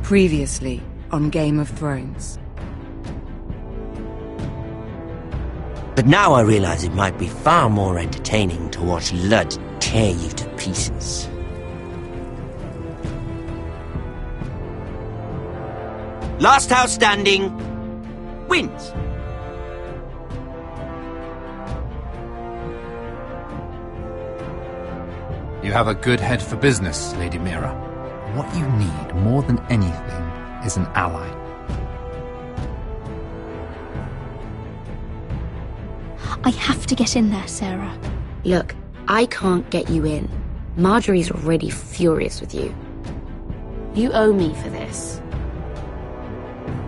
Previously on Game of Thrones. But now I realize it might be far more entertaining to watch Lud tear you to pieces. Last house standing wins. You have a good head for business, Lady Mira. What you need more than anything is an ally. I have to get in there, Sarah. Look, I can't get you in. Marjorie's already furious with you. You owe me for this.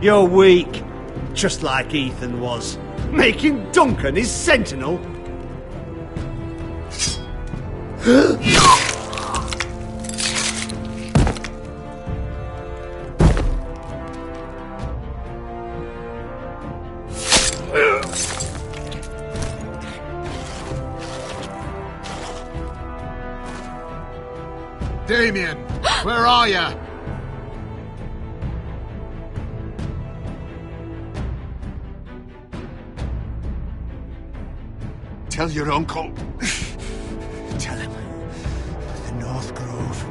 You're weak, just like Ethan was, making Duncan his sentinel. Damien, where are ya? Tell your uncle. Tell him the North Grove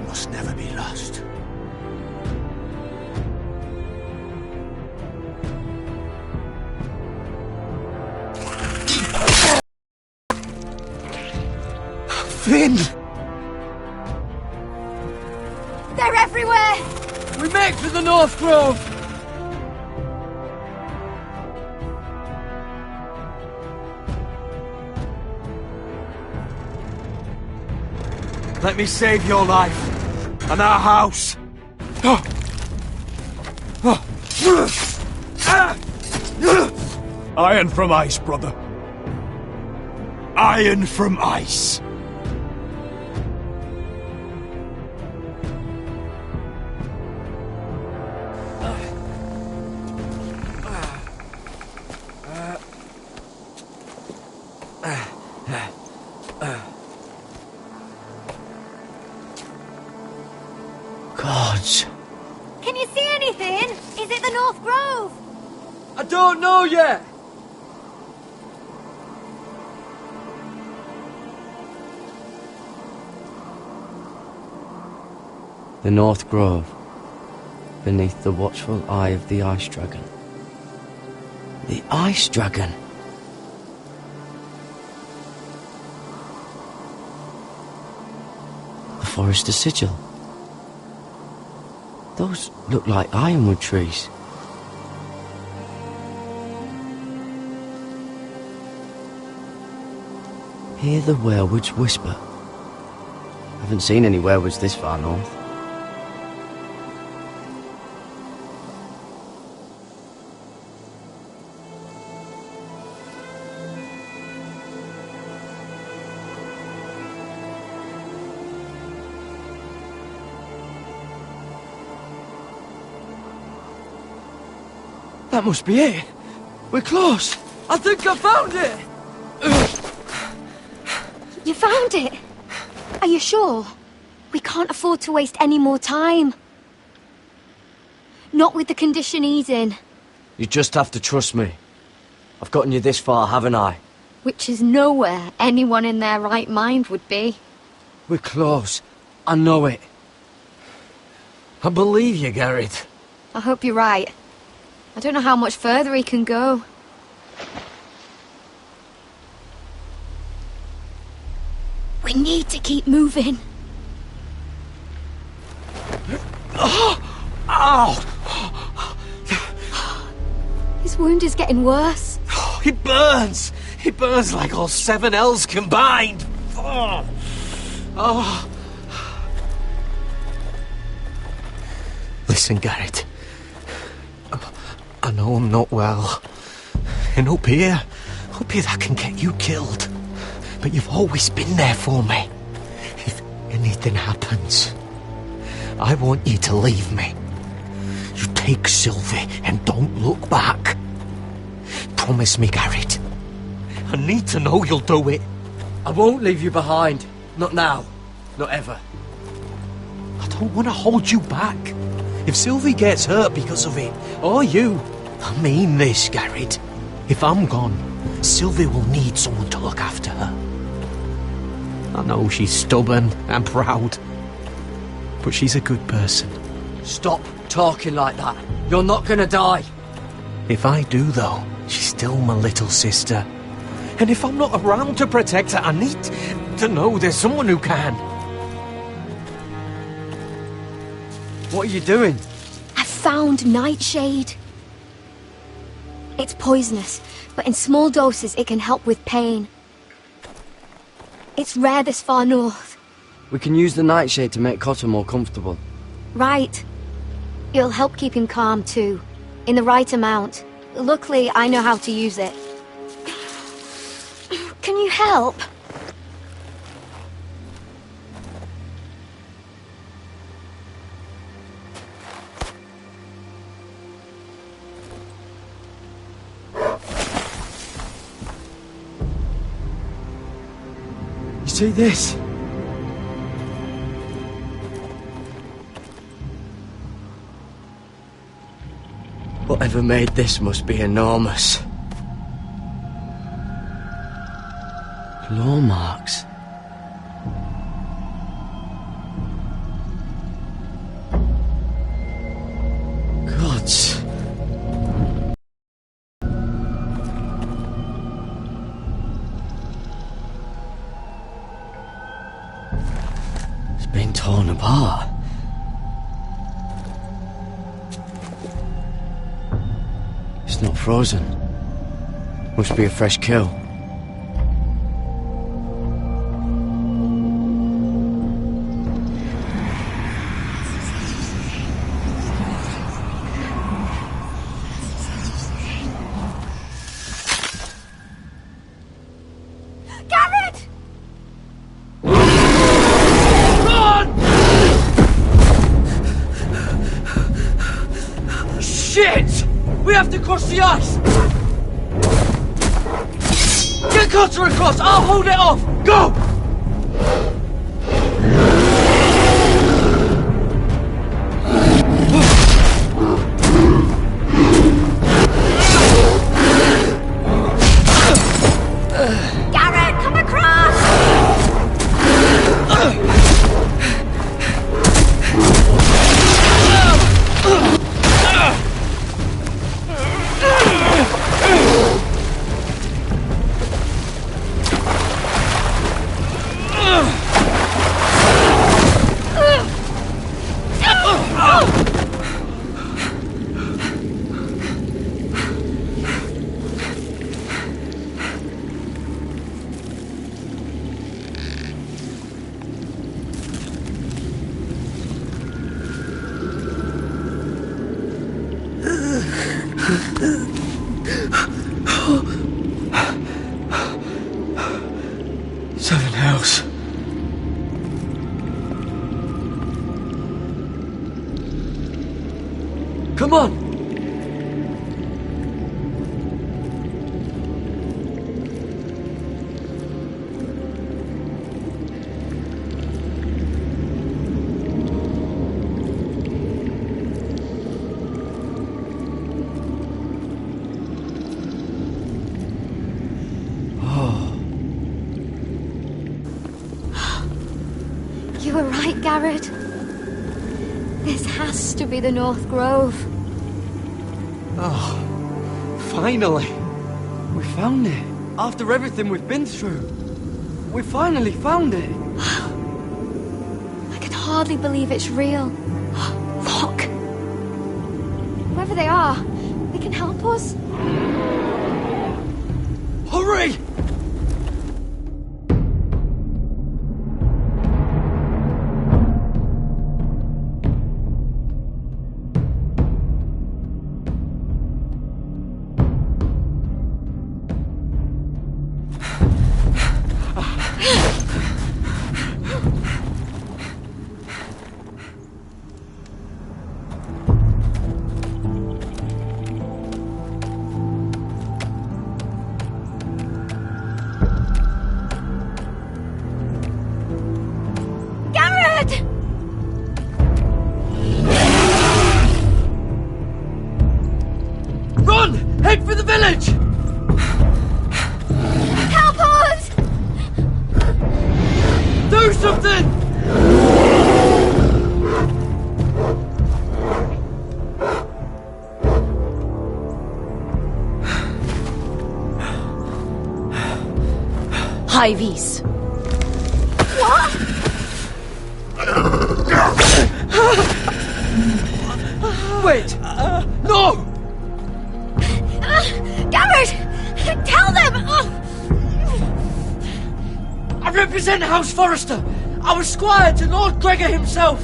must never be lost. Finn! They're everywhere! We make for the North Grove! Let me save your life and our house. Iron from ice, brother. Iron from ice. Gods. Can you see anything? Is it the North Grove? I don't know yet. The North Grove, beneath the watchful eye of the Ice Dragon. The Ice Dragon. The Forester Sigil. Those look like ironwood trees. Hear the werewolves whisper. Haven't seen any werewolves this far north. That must be it. We're close. I think I found it. You found it? Are you sure? We can't afford to waste any more time. Not with the condition he's in. You just have to trust me. I've gotten you this far, haven't I? Which is nowhere anyone in their right mind would be. We're close. I know it. I believe you, Garrett. I hope you're right. I don't know how much further he can go. We need to keep moving. Ow! His wound is getting worse. It burns! It burns like all 7 L's combined! Oh. Listen, Garrett. I know I'm not well. And up here that can get you killed. But you've always been there for me. If anything happens, I want you to leave me. You take Sylvie and don't look back. Promise me, Garrett. I need to know you'll do it. I won't leave you behind. Not now. Not ever. I don't want to hold you back. If Sylvie gets hurt because of it, or you, I mean this, Garrett. If I'm gone, Sylvie will need someone to look after her. I know she's stubborn and proud, but she's a good person. Stop talking like that. You're not gonna die. If I do, though, she's still my little sister. And if I'm not around to protect her, I need to know there's someone who can. What are you doing? I found nightshade. It's poisonous, but in small doses it can help with pain. It's rare this far north. We can use the nightshade to make Cotter more comfortable. Right. It'll help keep him calm too, in the right amount. Luckily, I know how to use it. Can you help? You see this? Whatever made this must be enormous. Claw marks. Gods. It's been torn apart. It's not frozen. Must be a fresh kill. Garrett! Shit! We have to cross the ice! Get Cotter across! I'll hold it off! Go! Garrett, come across! Seven Hells. Come on! You were right, Garrett. This has to be the North Grove. Oh, finally! We found it. After everything we've been through. We finally found it. I can hardly believe it's real. Look! Whoever they are, they can help us. Hurry! Run! Head for the village! Help us! Do something! High vis. What? Wait! No! Garrett! Tell them! I represent House Forrester. I was squire to Lord Gregor himself.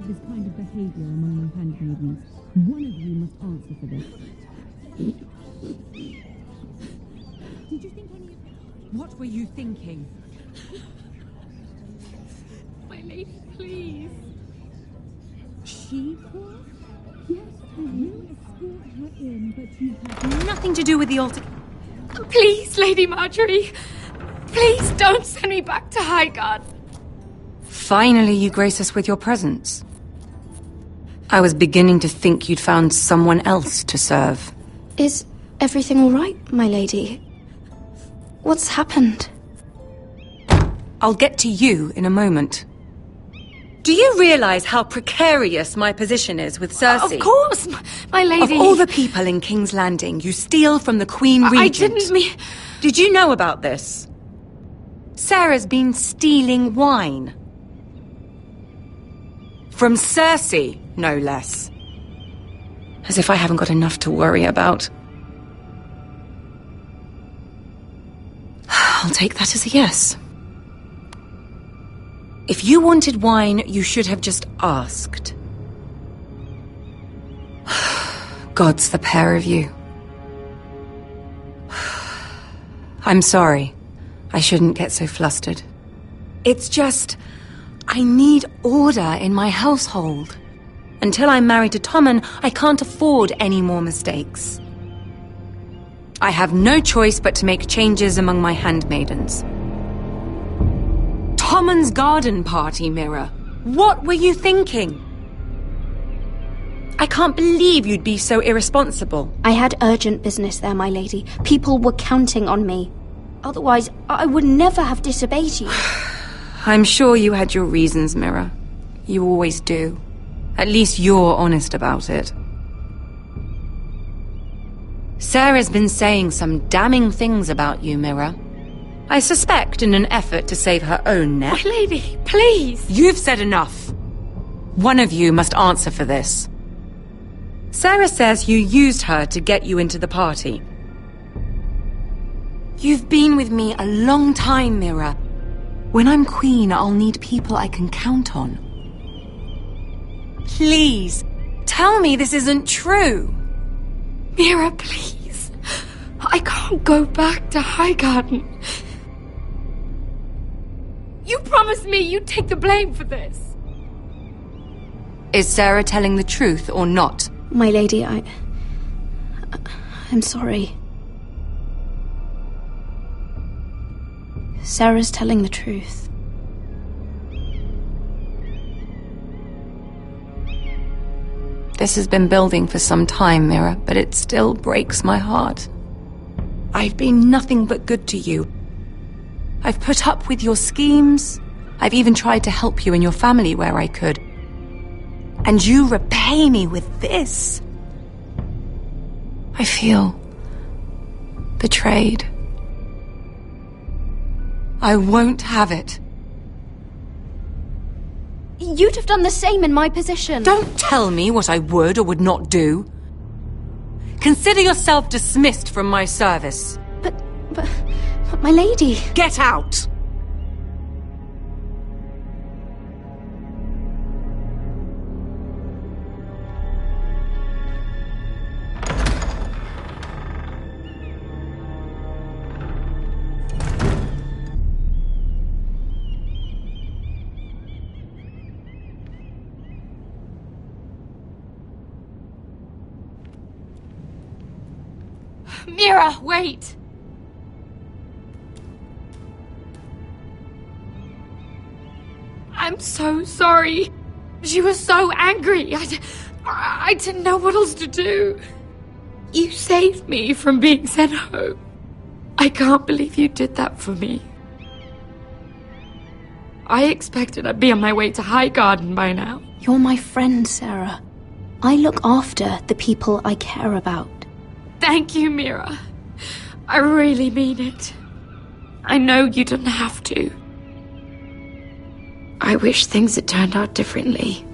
this kind of behavior among my handmaidens. One of you must answer for this. Did you think any of... What were you thinking? My lady, please. She was? Yes, I will escort her in, but you have Nothing to do with the altar. Please, Lady Marjorie. Please don't send me back to Highgarden. Finally, you grace us with your presence. I was beginning to think you'd found someone else to serve. Is everything all right, my lady? What's happened? I'll get to you in a moment. Do you realize how precarious my position is with Cersei? Of course, my lady. Of all the people in King's Landing, you steal from the Queen Regent. I didn't mean... Did you know about this? Sarah's been stealing wine. From Cersei, no less. As if I haven't got enough to worry about. I'll take that as a yes. If you wanted wine, you should have just asked. Gods, the pair of you. I'm sorry. I shouldn't get so flustered. It's just... I need order in my household. Until I'm married to Tommen, I can't afford any more mistakes. I have no choice but to make changes among my handmaidens. Tommen's garden party, Mira. What were you thinking? I can't believe you'd be so irresponsible. I had urgent business there, my lady. People were counting on me. Otherwise, I would never have disobeyed you. I'm sure you had your reasons, Mira. You always do. At least you're honest about it. Sarah's been saying some damning things about you, Mira. I suspect in an effort to save her own neck. My lady, please. You've said enough. One of you must answer for this. Sarah says you used her to get you into the party. You've been with me a long time, Mira. When I'm queen, I'll need people I can count on. Please, tell me this isn't true. Mira, please. I can't go back to Highgarden. You promised me you'd take the blame for this. Is Sarah telling the truth or not? My lady, I'm sorry. Sarah's telling the truth. This has been building for some time, Mira, but it still breaks my heart. I've been nothing but good to you. I've put up with your schemes. I've even tried to help you and your family where I could. And you repay me with this. I feel betrayed. I won't have it. You'd have done the same in my position. Don't tell me what I would or would not do. Consider yourself dismissed from my service. But my lady... Get out! Mira, wait! I'm so sorry. She was so angry. I didn't know what else to do. You saved me from being sent home. I can't believe you did that for me. I expected I'd be on my way to Highgarden by now. You're my friend, Sarah. I look after the people I care about. Thank you, Mira. I really mean it. I know you didn't have to. I wish things had turned out differently.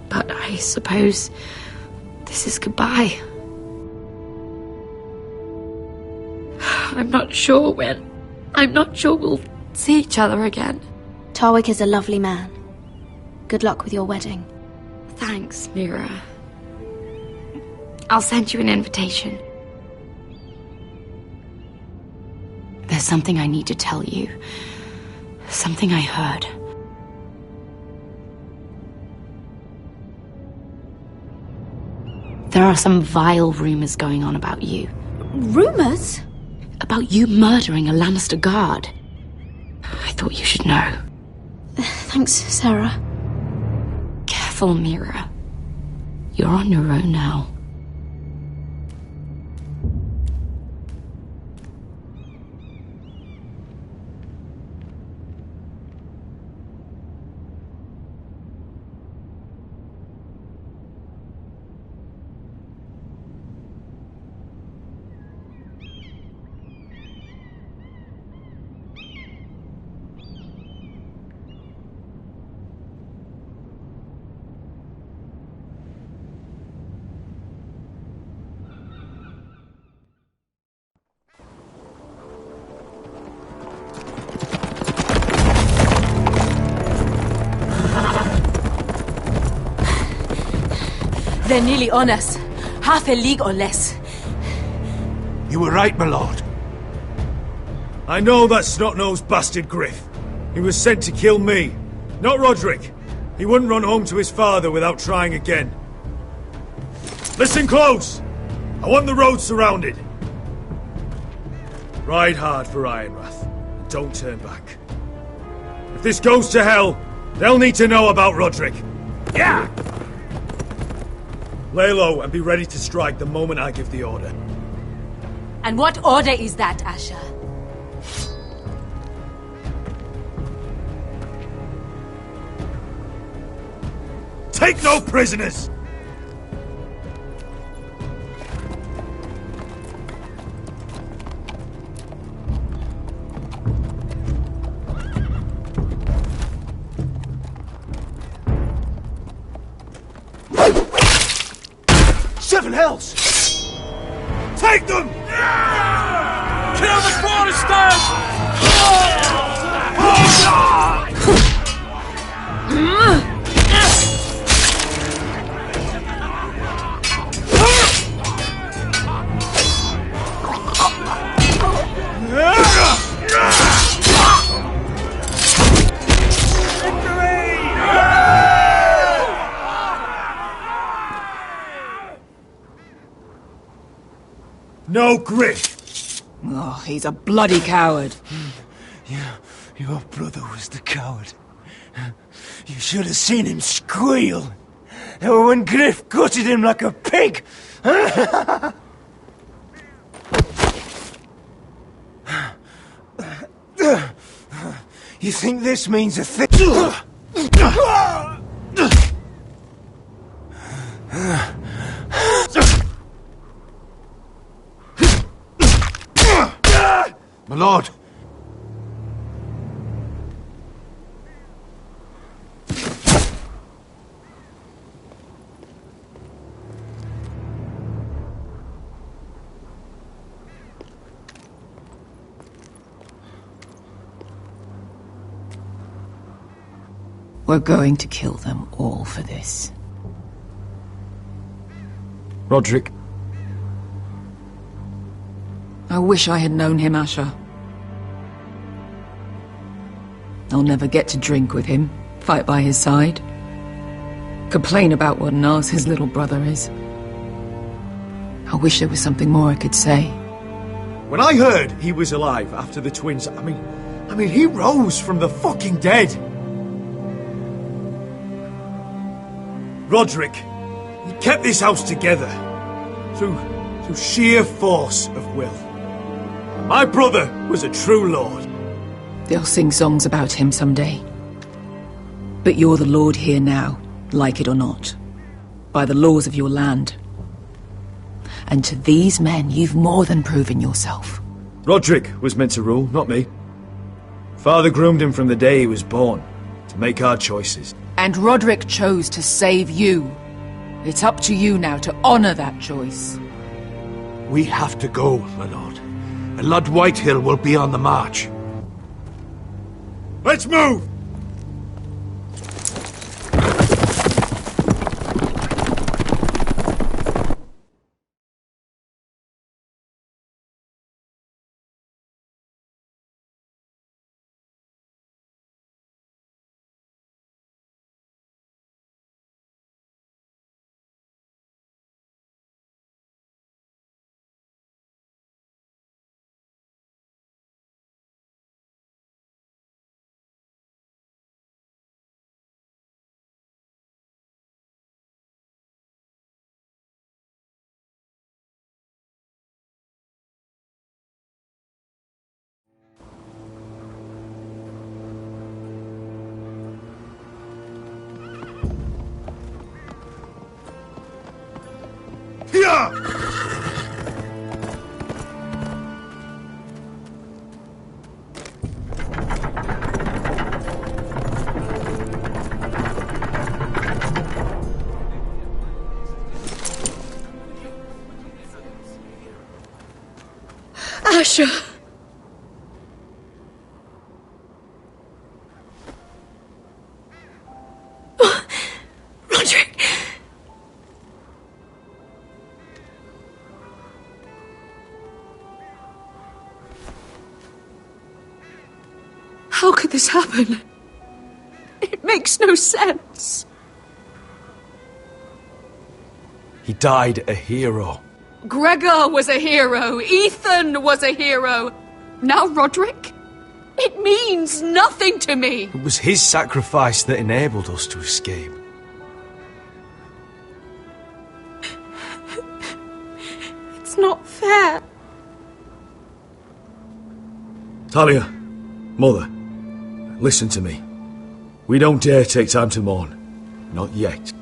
But I suppose this is goodbye. I'm not sure when. I'm not sure we'll see each other again. Tarwick is a lovely man. Good luck with your wedding. Thanks, Mira. I'll send you an invitation. There's something I need to tell you. Something I heard. There are some vile rumors going on about you. Rumors? About you murdering a Lannister guard. I thought you should know. Thanks, Sarah. Careful, Mira. You're on your own now. They're nearly on us. Half a league or less. You were right, my lord. I know that snot-nosed bastard Griff. He was sent to kill me, not Roderick. He wouldn't run home to his father without trying again. Listen close! I want the road surrounded. Ride hard for Ironrath, and don't turn back. If this goes to hell, they'll need to know about Roderick. Yeah! Lay low and be ready to strike the moment I give the order. And what order is that, Asher? Take no prisoners! Seven hells! Take them! Kill the foresters! No Griff! Oh, he's a bloody coward. Your brother was the coward. You should have seen him squeal when Griff gutted him like a pig. You think this means a thing? My lord! We're going to kill them all for this. Roderick. I wish I had known him, Asher. I'll never get to drink with him, fight by his side, complain about what an arse his little brother is. I wish there was something more I could say. When I heard he was alive after the twins, I mean, he rose from the fucking dead. Roderick, he kept this house together through sheer force of will. My brother was a true lord. They'll sing songs about him someday. But you're the lord here now, like it or not, by the laws of your land. And to these men, you've more than proven yourself. Roderick was meant to rule, not me. Father groomed him from the day he was born, to make hard choices. And Roderick chose to save you. It's up to you now to honor that choice. We have to go, my lord. And Lord Whitehill will be on the march. Let's move! Asher! Roderick! How could this happen? It makes no sense. He died a hero. Gregor was a hero. Ethan was a hero. Now Roderick? It means nothing to me. It was his sacrifice that enabled us to escape. It's not fair. Talia, Mother, listen to me. We don't dare take time to mourn. Not yet.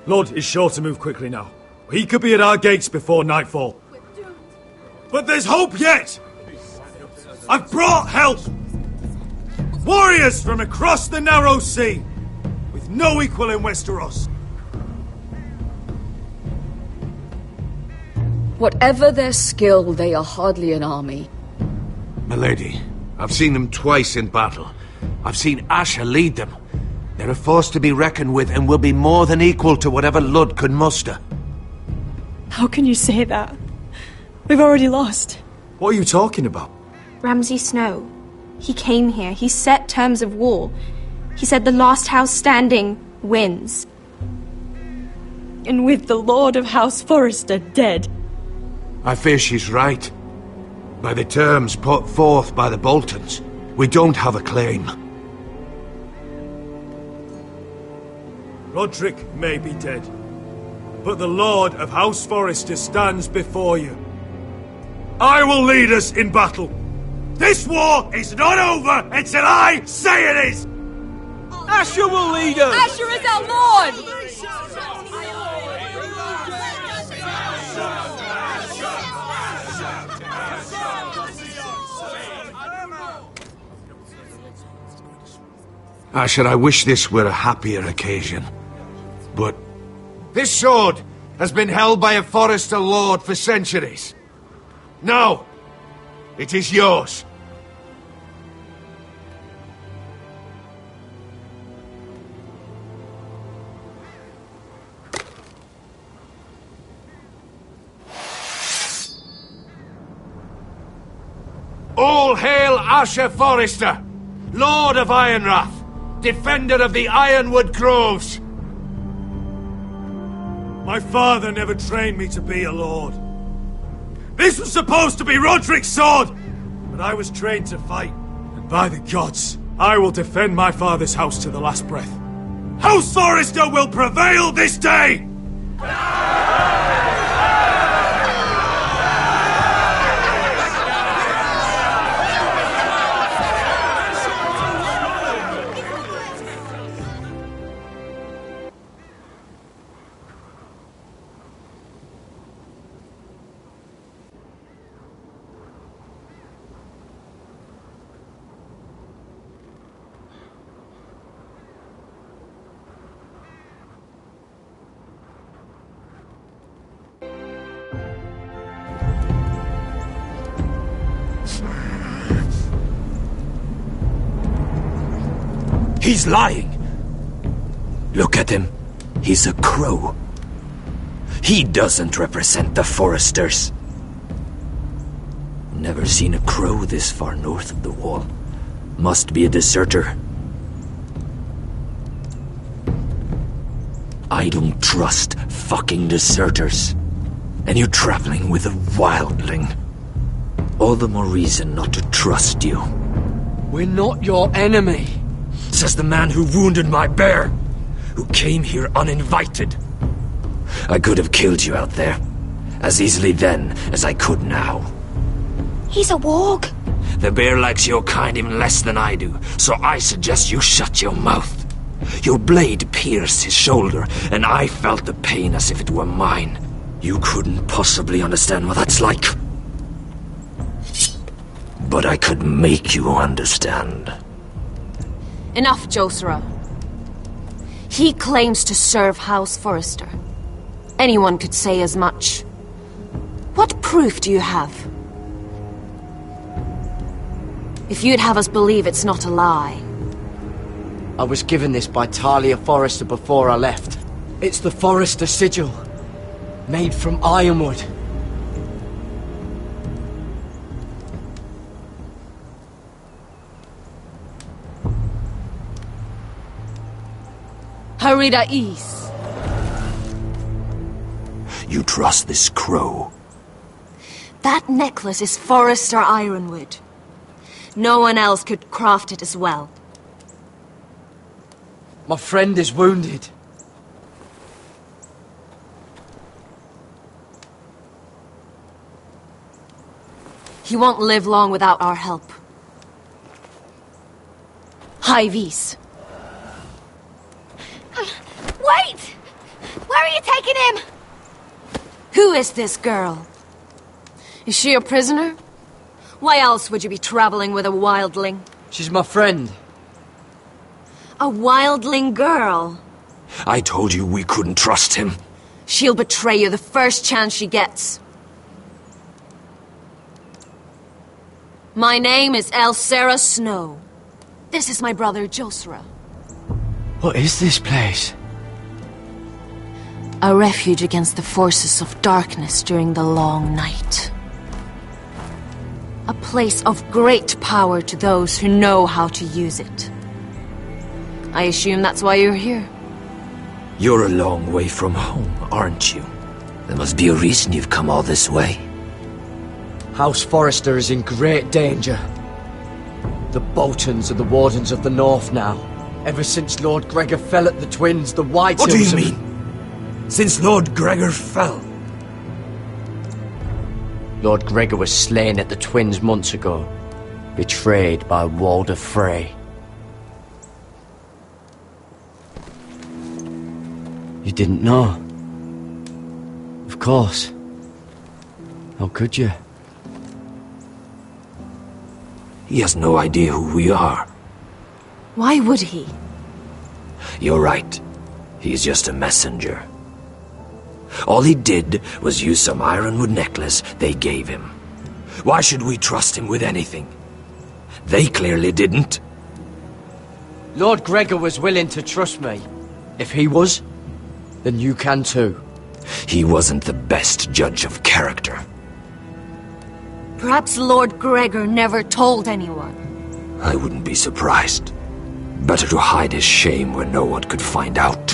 Lord is sure to move quickly now. He could be at our gates before nightfall. But there's hope yet! I've brought help! Warriors from across the narrow sea, with no equal in Westeros. Whatever their skill, they are hardly an army. Milady, I've seen them twice in battle. I've seen Asher lead them. They're a force to be reckoned with and will be more than equal to whatever Lud could muster. How can you say that? We've already lost. What are you talking about? Ramsay Snow. He came here. He set terms of war. He said the last house standing wins. And with the Lord of House Forrester dead. I fear she's right. By the terms put forth by the Boltons, we don't have a claim. Roderick may be dead, but the Lord of House Forrester stands before you. I will lead us in battle. This war is not over until I say it is! Asher will lead us! Asher is our Lord! Asher, I wish this were a happier occasion. But this sword has been held by a Forrester Lord for centuries. Now, it is yours. All hail Asher Forrester, Lord of Ironrath, defender of the Ironwood Groves. My father never trained me to be a lord. This was supposed to be Roderick's sword, but I was trained to fight. And by the gods, I will defend my father's house to the last breath. House Forrester will prevail this day! He's lying! Look at him. He's a crow. He doesn't represent the Foresters. Never seen a crow this far north of the wall. Must be a deserter. I don't trust fucking deserters. And you're traveling with a wildling. All the more reason not to trust you. We're not your enemy. Says the man who wounded my bear, who came here uninvited. I could have killed you out there, as easily then as I could now. He's a warg. The bear likes your kind even less than I do, so I suggest you shut your mouth. Your blade pierced his shoulder, and I felt the pain as if it were mine. You couldn't possibly understand what that's like. But I could make you understand. Enough, Josera. He claims to serve House Forrester. Anyone could say as much. What proof do you have? If you'd have us believe it's not a lie. I was given this by Talia Forrester before I left. It's the Forrester sigil, made from ironwood. Harida East. You trust this crow? That necklace is Forrester Ironwood. No one else could craft it as well. My friend is wounded. He won't live long without our help. Hyvis. Wait! Where are you taking him? Who is this girl? Is she a prisoner? Why else would you be traveling with a wildling? She's my friend. A wildling girl? I told you we couldn't trust him. She'll betray you the first chance she gets. My name is Elsera Snow. This is my brother Josra. What is this place? A refuge against the forces of darkness during the long night. A place of great power to those who know how to use it. I assume that's why you're here. You're a long way from home, aren't you? There must be a reason you've come all this way. House Forrester is in great danger. The Boltons are the Wardens of the North now. Ever since Lord Gregor fell at the Twins, the White What do Hills you mean? Since Lord Gregor fell? Lord Gregor was slain at the Twins months ago, betrayed by Walder Frey. You didn't know? Of course. How could you? He has no idea who we are. Why would he? You're right. He's just a messenger. All he did was use some ironwood necklace they gave him. Why should we trust him with anything? They clearly didn't. Lord Gregor was willing to trust me. If he was, then you can too. He wasn't the best judge of character. Perhaps Lord Gregor never told anyone. I wouldn't be surprised. Better to hide his shame where no one could find out.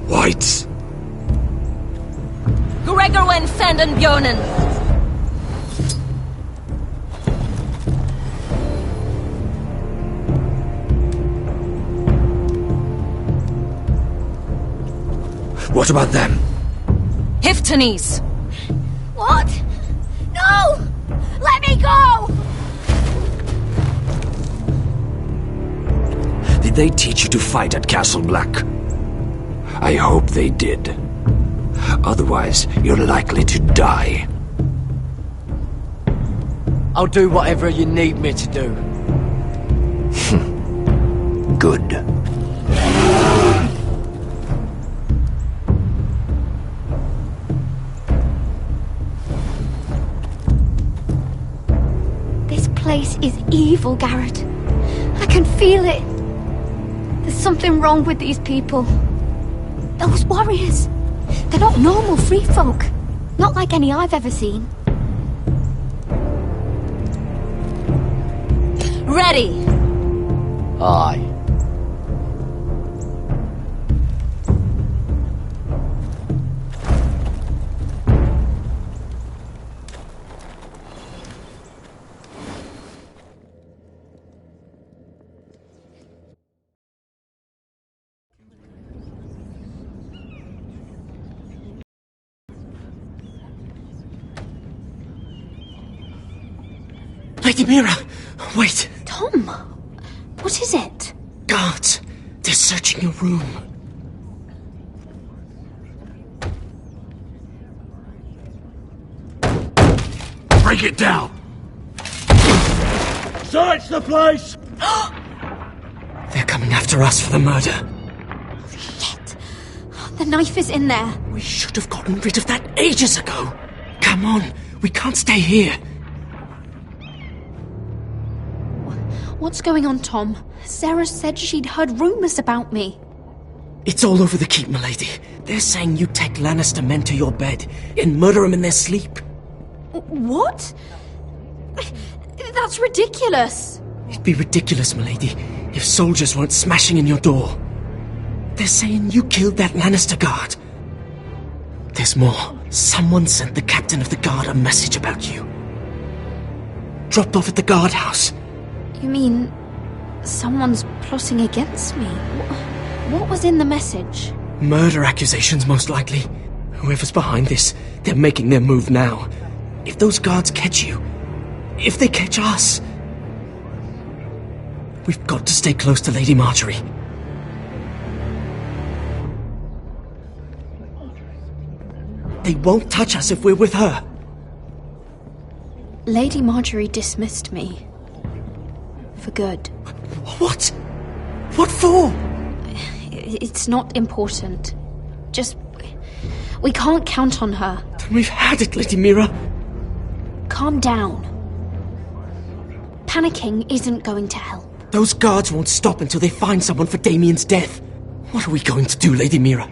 Whites. Gregor wen senden björnen. What about them? Hiftanes. What? No! Let me go! Did they teach you to fight at Castle Black? I hope they did. Otherwise, you're likely to die. I'll do whatever you need me to do. Good. This place is evil, Garrett. I can feel it. There's something wrong with these people. Those warriors. They're not normal free folk. Not like any I've ever seen. Ready! Aye. Lady Mira! Wait! Tom! What is it? Guards! They're searching your room. Break it down! Search the place! They're coming after us for the murder. Shit! The knife is in there. We should have gotten rid of that ages ago. Come on, we can't stay here. What's going on, Tom? Sarah said she'd heard rumours about me. It's all over the keep, milady. They're saying you take Lannister men to your bed and murder them in their sleep. What? That's ridiculous. It'd be ridiculous, milady, if soldiers weren't smashing in your door. They're saying you killed that Lannister guard. There's more. Someone sent the captain of the guard a message about you. Dropped off at the guardhouse. You mean someone's plotting against me? What was in the message? Murder accusations, most likely. Whoever's behind this, they're making their move now. If those guards catch you, if they catch us, we've got to stay close to Lady Marjorie. They won't touch us if we're with her. Lady Marjorie dismissed me. For good. What? What for? It's not important. Just... We can't count on her. Then we've had it, Lady Mira. Calm down. Panicking isn't going to help. Those guards won't stop until they find someone for Damien's death. What are we going to do, Lady Mira?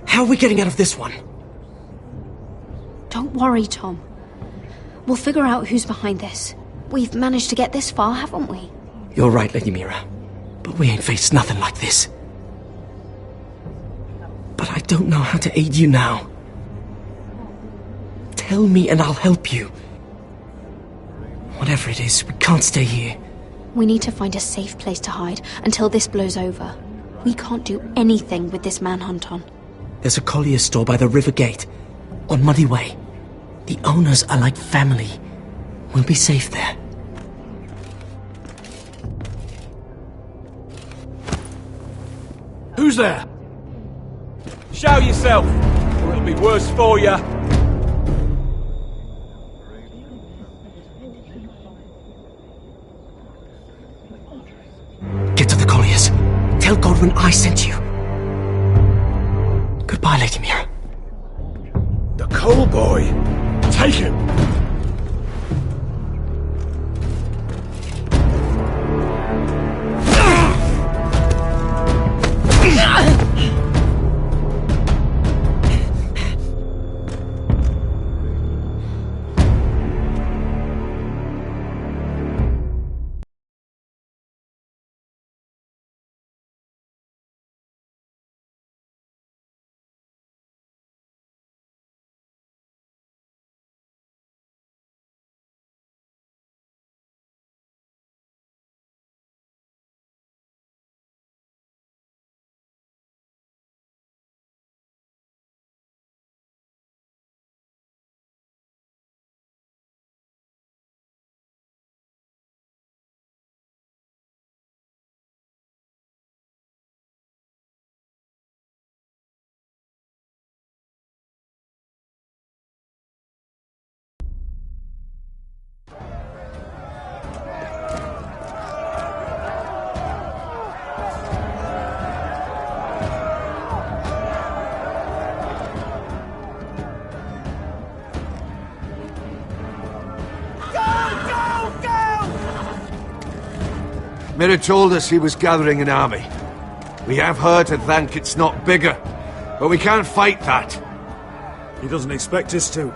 How are we getting out of this one? Don't worry, Tom. We'll figure out who's behind this. We've managed to get this far, haven't we? You're right, Lady Mira. But we ain't faced nothing like this. But I don't know how to aid you now. Tell me and I'll help you. Whatever it is, we can't stay here. We need to find a safe place to hide until this blows over. We can't do anything with this manhunt on. There's a collier store by the river gate, on Muddy Way. The owners are like family. We'll be safe there. Who's there? Show yourself, or it'll be worse for you. Get to the colliers. Tell Godwin I sent you. Goodbye, Lady Mira. The coal boy. Take him. Mira told us he was gathering an army. We have her to thank it's not bigger, but we can't fight that. He doesn't expect us to.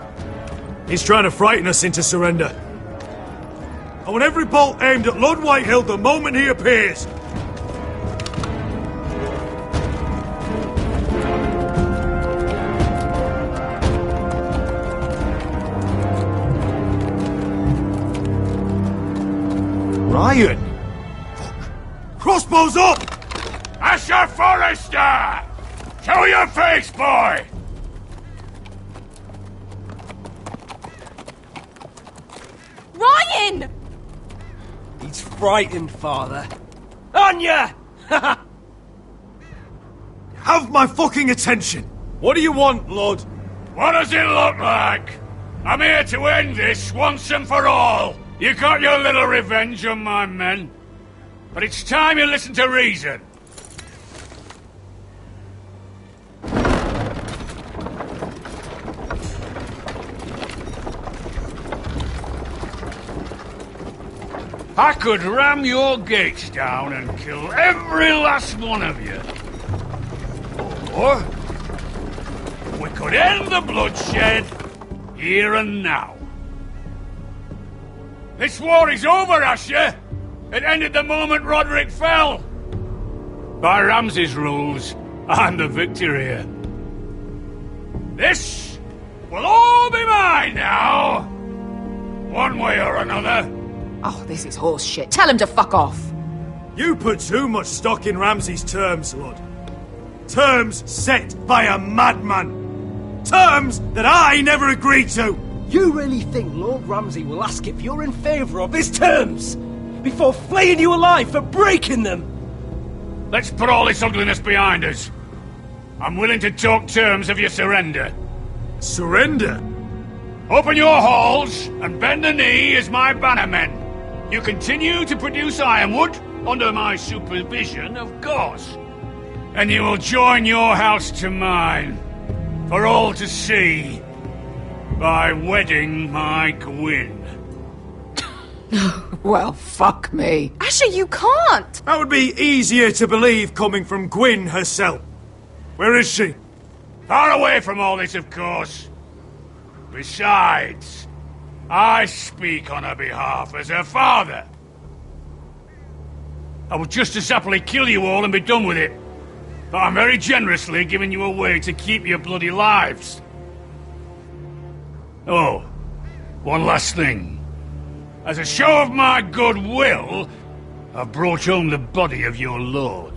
He's trying to frighten us into surrender. I want every bolt aimed at Lord Whitehill the moment he appears. Ryan! Crossbows up! Asher Forrester! Show your face, boy! Ryan! He's frightened, Father. On ya! Have my fucking attention! What do you want, Lord? What does it look like? I'm here to end this once and for all. You got your little revenge on my men. But it's time you listen to reason. I could ram your gates down and kill every last one of you. Or we could end the bloodshed here and now. This war is over, Asher. It ended the moment Roderick fell. By Ramsay's rules, I'm the victor here. This will all be mine now. One way or another. Oh, this is horse shit. Tell him to fuck off. You put too much stock in Ramsay's terms, Lord. Terms set by a madman. Terms that I never agreed to. You really think Lord Ramsay will ask if you're in favour of his terms? Before flaying you alive for breaking them? Let's put all this ugliness behind us. I'm willing to talk terms of your surrender. Surrender? Open your halls and bend the knee as my bannermen. You continue to produce ironwood, under my supervision, of course. and you will join your house to mine, for all to see, by wedding my Gwyn. Well, fuck me. Asher, you can't! That would be easier to believe coming from Gwyn herself. Where is she? Far away from all this, of course. Besides, I speak on her behalf as her father. I would just as happily kill you all and be done with it. But I'm very generously giving you away to keep your bloody lives. Oh, one last thing. As a show of my goodwill, I've brought home the body of your lord.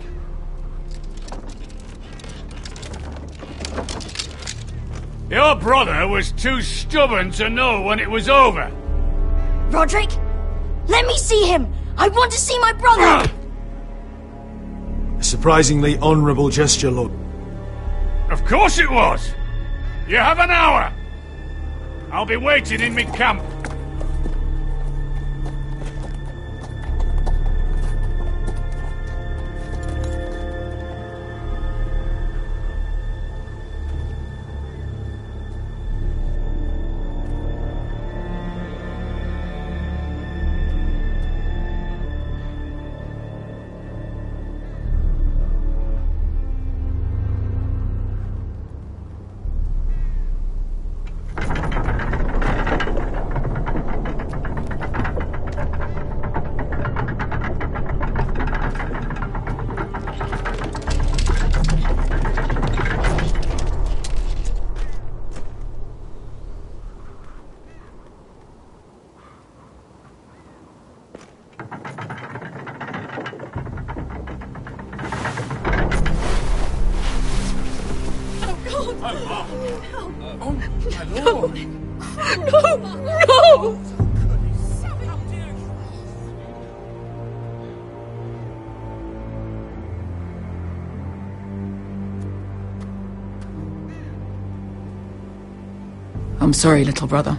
Your brother was too stubborn to know when it was over. Roderick, let me see him! I want to see my brother! A surprisingly honourable gesture, Lord. Of course it was! You have an hour! I'll be waiting in my camp. I'm sorry, little brother.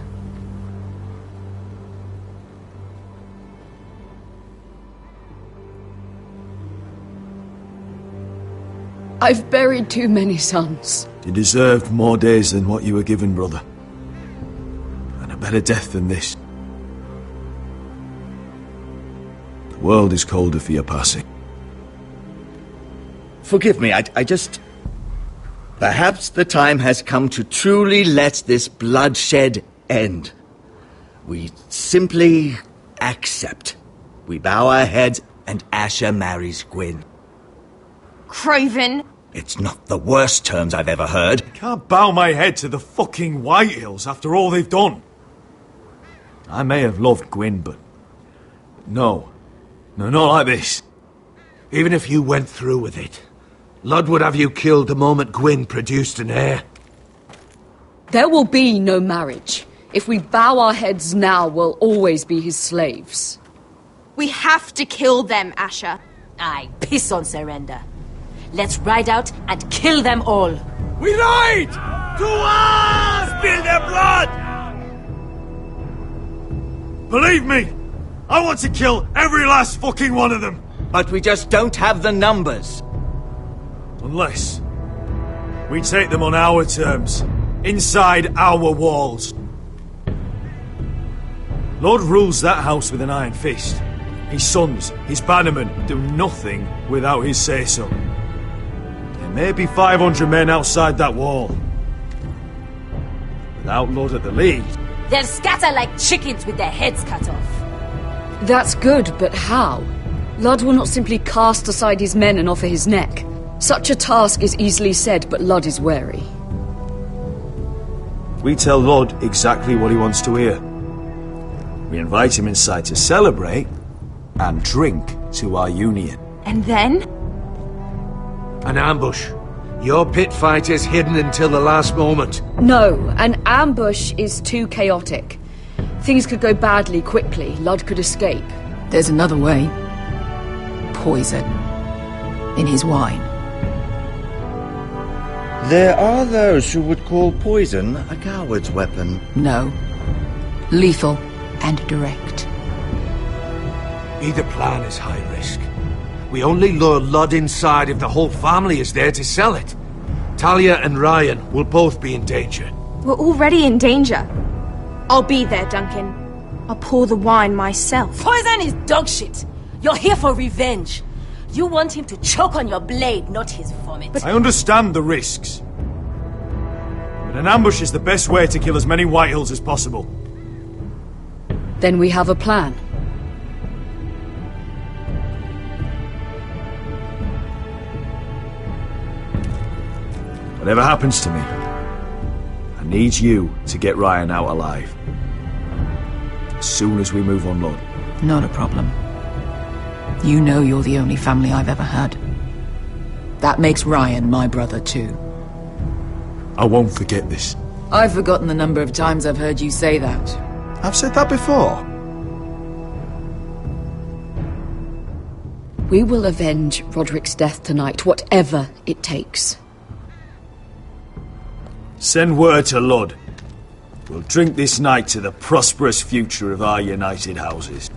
I've buried too many sons. You deserved more days than what you were given, brother. And a better death than this. The world is colder for your passing. Forgive me, I just... Perhaps the time has come to truly let this bloodshed end. We simply accept. We bow our heads and Asher marries Gwyn. Craven! It's not the worst terms I've ever heard. I can't bow my head to the fucking Whitehills after all they've done. I may have loved Gwyn, but... No, not like this. Even if you went through with it, Lud would have you killed the moment Gwyn produced an heir. There will be no marriage. If we bow our heads now, we'll always be his slaves. We have to kill them, Asher. Aye, piss on surrender. Let's ride out and kill them all. We ride! To us! Spill their blood! Believe me, I want to kill every last fucking one of them. But we just don't have the numbers. Unless we take them on our terms, inside our walls. Lord rules that house with an iron fist. His sons, his bannermen, do nothing without his say-so. There may be 500 men outside that wall. Without Lord at the lead... They'll scatter like chickens with their heads cut off. That's good, but how? Lud will not simply cast aside his men and offer his neck. Such a task is easily said, but Lud is wary. We tell Lord exactly what he wants to hear. We invite him inside to celebrate and drink to our union. And then? An ambush. Your pit fight is hidden until the last moment. No, an ambush is too chaotic. Things could go badly quickly. Lud could escape. There's another way. Poison. In his wine. There are those who would call poison a coward's weapon. No. Lethal and direct. Either plan is high risk, We only lure Lud inside if the whole family is there to sell it. Talia and Ryan will both be in danger. We're already in danger. I'll be there, Duncan. I'll pour the wine myself. Poison is dog shit. You're here for revenge. You want him to choke on your blade, not his vomit. I understand the risks. But an ambush is the best way to kill as many Whitehills as possible. Then we have a plan. Whatever happens to me, I need you to get Ryan out alive. As soon as we move on, Lord. Not a problem. You know you're the only family I've ever had. That makes Ryan my brother too. I won't forget this. I've forgotten the number of times I've heard you say that. I've said that before. We will avenge Roderick's death tonight, whatever it takes. Send word to Lud. We'll drink this night to the prosperous future of our united houses.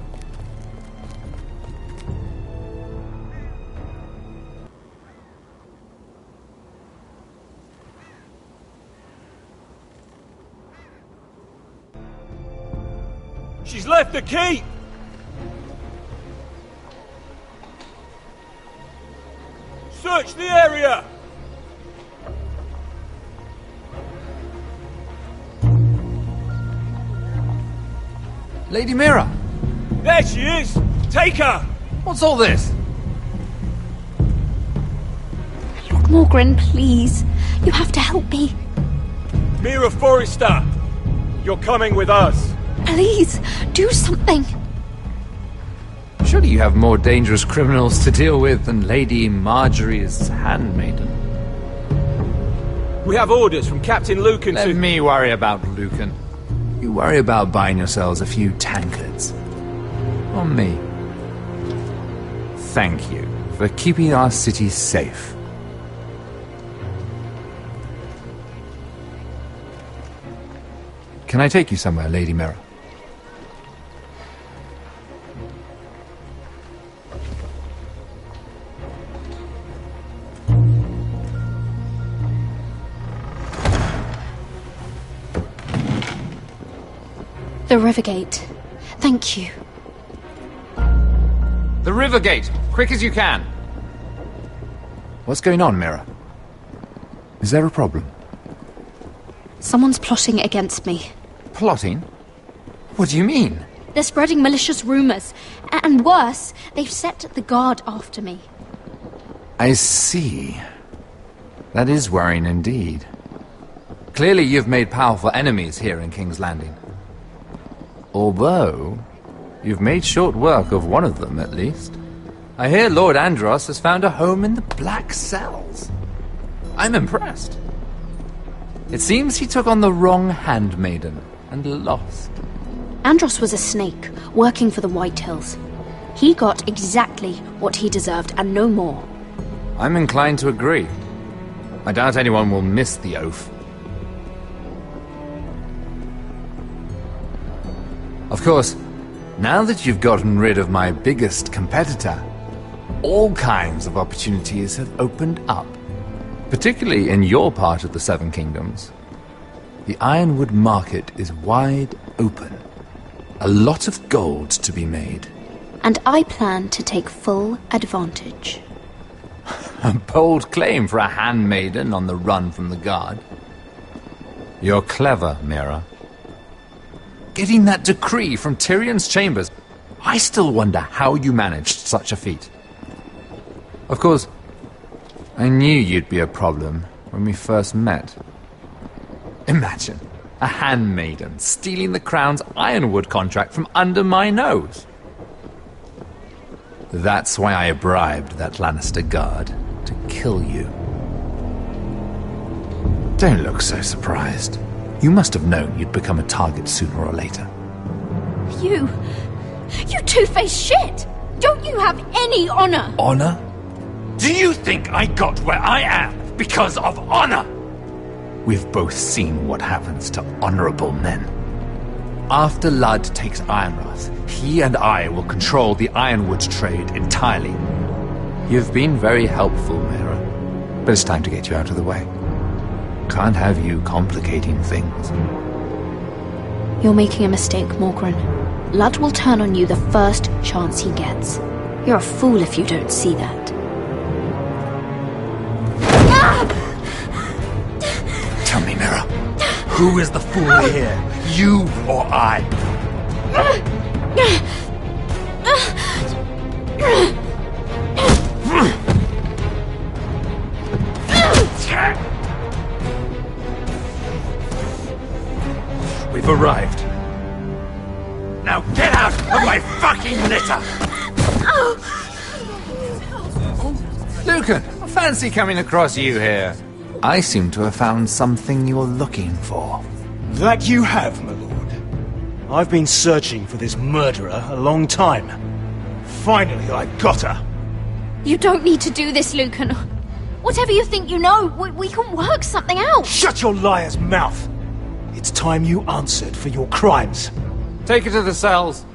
She's left the keep! Search the area! Lady Mira! There she is! Take her! What's all this? Lord Morgren, please. You have to help me. Mira Forrester! You're coming with us! Please, do something. Surely you have more dangerous criminals to deal with than Lady Marjorie's handmaiden. We have orders from Captain Lucan to... Let me worry about Lucan. You worry about buying yourselves a few tankards. On me. Thank you for keeping our city safe. Can I take you somewhere, Lady Mira? The Rivergate. Thank you. The Rivergate! Quick as you can! What's going on, Mira? Is there a problem? Someone's plotting against me. Plotting? What do you mean? They're spreading malicious rumors. And worse, they've set the guard after me. I see. That is worrying indeed. Clearly you've made powerful enemies here in King's Landing. Although, you've made short work of one of them, at least. I hear Lord Andros has found a home in the Black Cells. I'm impressed. It seems he took on the wrong handmaiden and lost. Andros was a snake, working for the Whitehills. He got exactly what he deserved, and no more. I'm inclined to agree. I doubt anyone will miss the oath. Of course, now that you've gotten rid of my biggest competitor, all kinds of opportunities have opened up. Particularly in your part of the Seven Kingdoms. The Ironwood market is wide open. A lot of gold to be made. And I plan to take full advantage. A bold claim for a handmaiden on the run from the guard. You're clever, Mira. Getting that decree from Tyrion's chambers, I still wonder how you managed such a feat. Of course, I knew you'd be a problem when we first met. Imagine a handmaiden stealing the Crown's Ironwood contract from under my nose. That's why I bribed that Lannister guard to kill you. Don't look so surprised. You must have known you'd become a target sooner or later. You two-faced shit! Don't you have any honor? Honor? Do you think I got where I am because of honor? We've both seen what happens to honorable men. After Lud takes Ironrath, he and I will control the Ironwood trade entirely. You've been very helpful, Mira. But it's time to get you out of the way. Can't have you complicating things. You're making a mistake, Morgren. Ludd will turn on you the first chance he gets. You're a fool if you don't see that. Tell me, Mira, who is the fool here? You or I? We've arrived. Now get out of my fucking litter! Lucan, fancy coming across you here. I seem to have found something you're looking for. That you have, my lord. I've been searching for this murderer a long time. Finally, I got her. You don't need to do this, Lucan. Whatever you think you know, we can work something out. Shut your liar's mouth! It's time you answered for your crimes. Take her to the cells.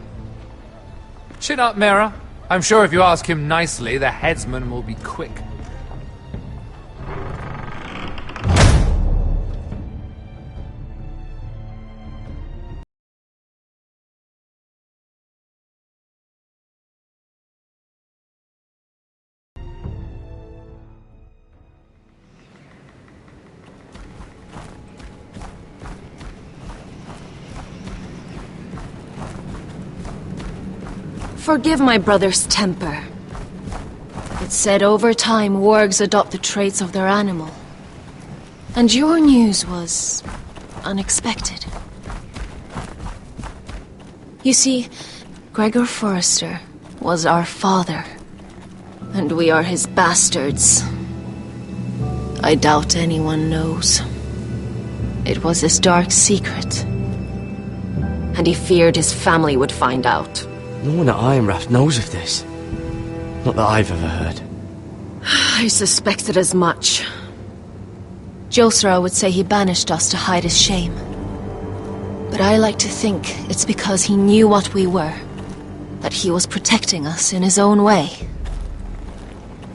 Chin up, Mira. I'm sure if you ask him nicely, the headsman will be quick. Forgive my brother's temper. It's said over time wargs adopt the traits of their animal. And your news was unexpected. You see, Gregor Forrester was our father, and we are his bastards. I doubt anyone knows. It was his dark secret, and he feared his family would find out. No one at Ironrath knows of this. Not that I've ever heard. I suspected as much. Josra would say he banished us to hide his shame. But I like to think it's because he knew what we were. That he was protecting us in his own way.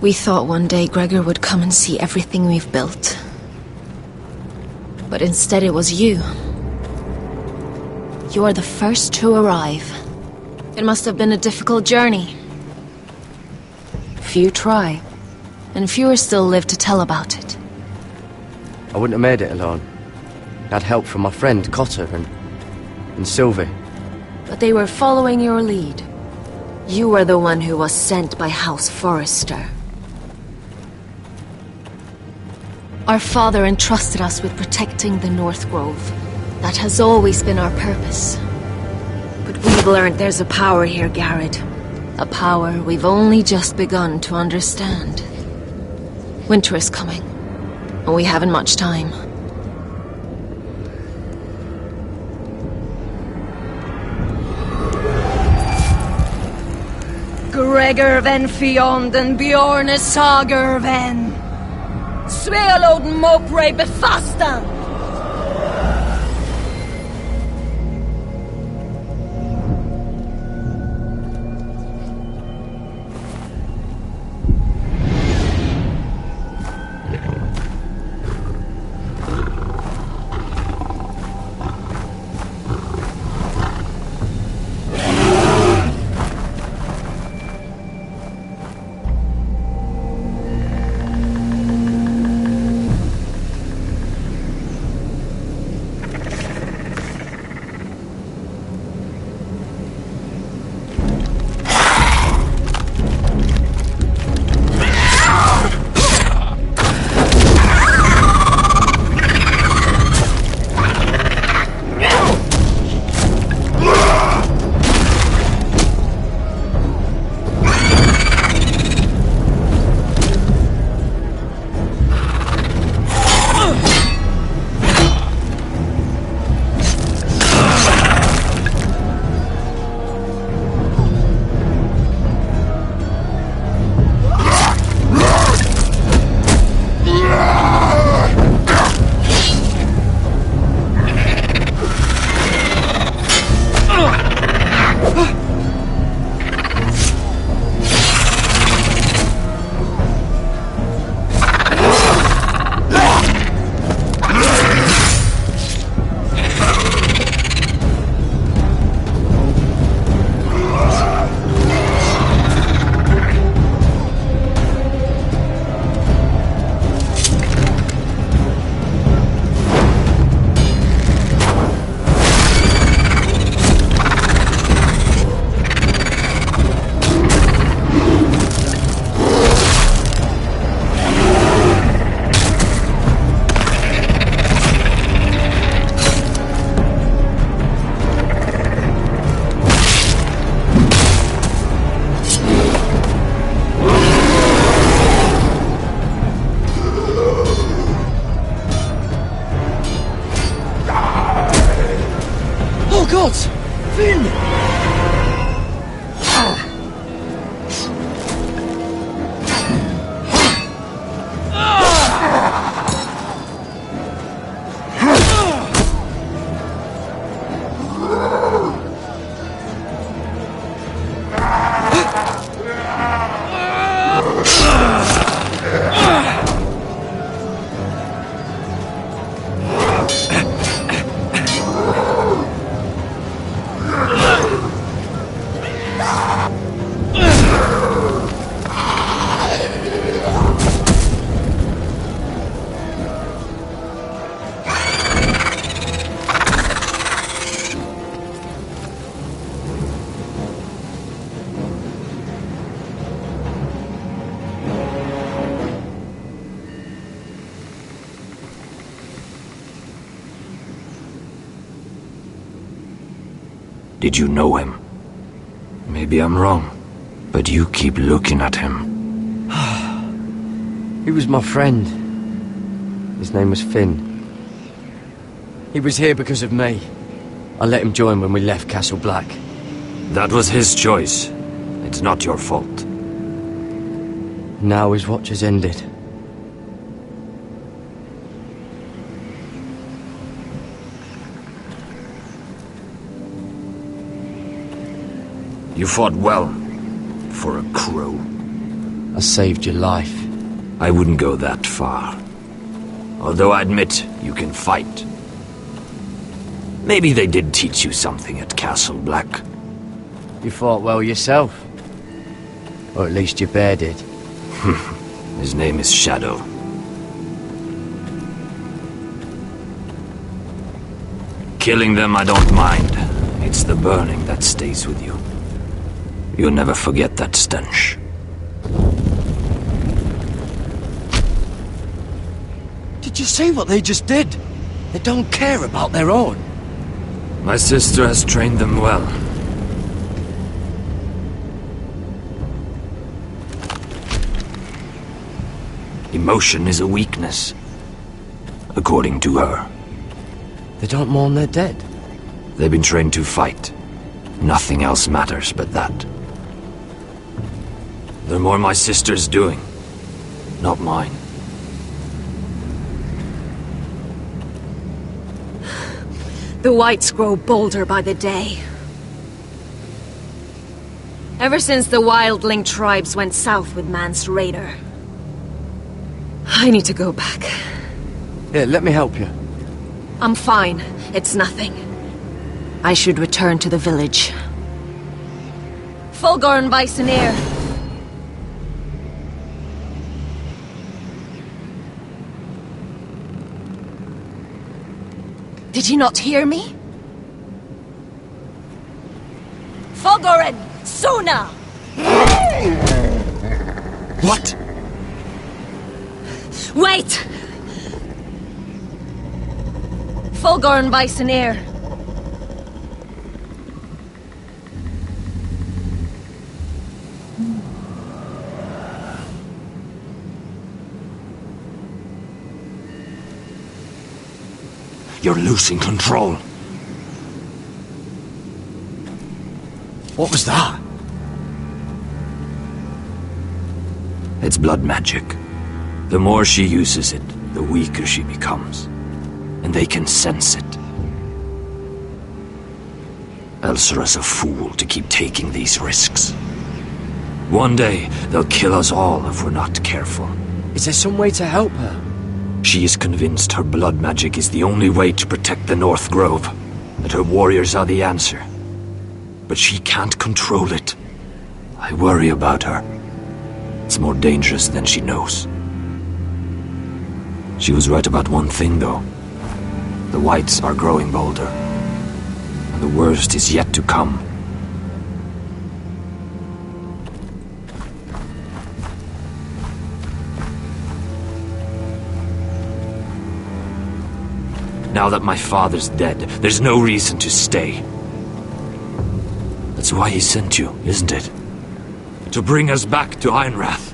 We thought one day Gregor would come and see everything we've built. But instead it was you. You are the first to arrive. It must have been a difficult journey. Few try, and fewer still live to tell about it. I wouldn't have made it alone. I had help from my friend Cotter and Sylvie. But they were following your lead. You were the one who was sent by House Forrester. Our father entrusted us with protecting the North Grove. That has always been our purpose. But we've learned there's a power here, Garrett. A power we've only just begun to understand. Winter is coming, and we haven't much time. Gregor ven Fionden Bjorne Sager ven Svealoden Mopre befastan. Did you know him? Maybe I'm wrong, but you keep looking at him. He was my friend. His name was Finn. He was here because of me. I let him join when we left Castle Black. That was his choice. It's not your fault. Now his watch has ended. You fought well, for a crow. I saved your life. I wouldn't go that far. Although I admit, you can fight. Maybe they did teach you something at Castle Black. You fought well yourself. Or at least your bear did. His name is Shadow. Killing them I don't mind. It's the burning that stays with you. You'll never forget that stench. Did you see what they just did? They don't care about their own. My sister has trained them well. Emotion is a weakness, according to her. They don't mourn their dead. They've been trained to fight. Nothing else matters but that. They're more my sister's doing, not mine. The whites grow bolder by the day. Ever since the wildling tribes went south with Man's Raider. I need to go back. Here, let me help you. I'm fine. It's nothing. I should return to the village. Fulgorn Bisoneer. Did you not hear me? Fulgorn! Suna! What? Wait! Fulgorn Bisoneer. You're losing control. What was that? It's blood magic. The more she uses it, the weaker she becomes. And they can sense it. Elsera's a fool to keep taking these risks. One day, they'll kill us all if we're not careful. Is there some way to help her? She is convinced her blood magic is the only way to protect the North Grove, that her warriors are the answer. But she can't control it. I worry about her. It's more dangerous than she knows. She was right about one thing, though. The whites are growing bolder. And the worst is yet to come. Now that my father's dead, there's no reason to stay. That's why he sent you, isn't it? To bring us back to Ironrath.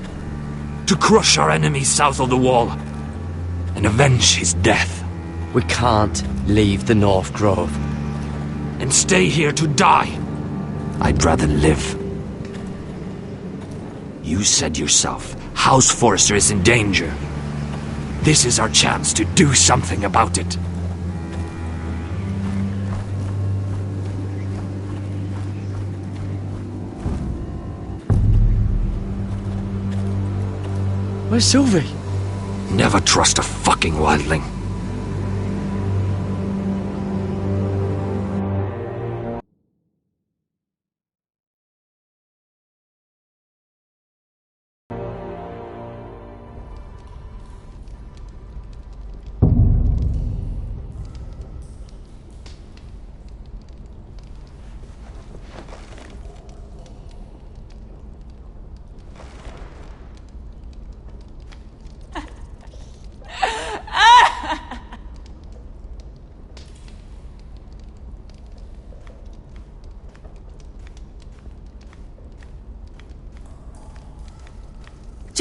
To crush our enemies south of the wall. And avenge his death. We can't leave the North Grove. And stay here to die. I'd rather live. You said yourself, House Forrester is in danger. This is our chance to do something about it. Where's Sylvie? Never trust a fucking wildling.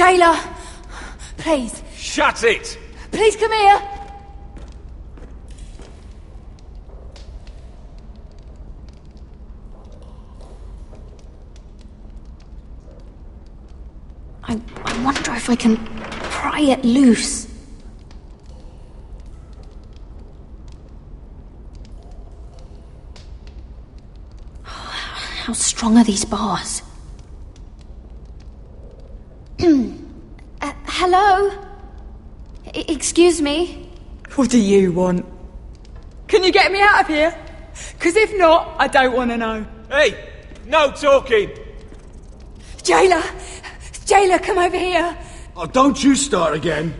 Jailer! Please. Shut it! Please come here! I wonder if I can pry it loose. How strong are these bars? Hello? Excuse me? What do you want? Can you get me out of here? Because if not, I don't want to know. Hey! No talking! Jailer! Jailer, come over here! Oh, don't you start again.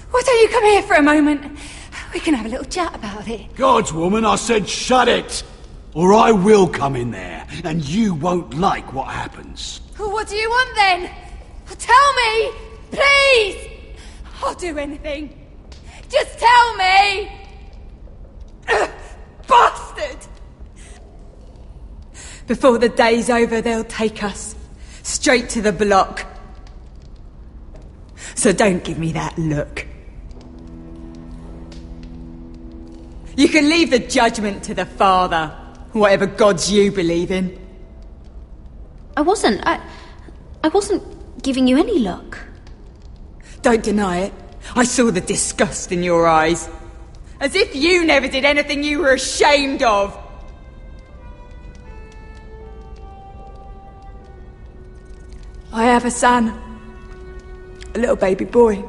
Why don't you come here for a moment? We can have a little chat about it. God's woman, I said shut it! Or I will come in there, and you won't like what happens. Well, what do you want then? Tell me! Please! I'll do anything. Just tell me! Bastard! Before the day's over, they'll take us straight to the block. So don't give me that look. You can leave the judgment to the Father, whatever gods you believe in. I wasn't giving you any look. Don't deny it. I saw the disgust in your eyes. As if you never did anything you were ashamed of. I have a son. A little baby boy.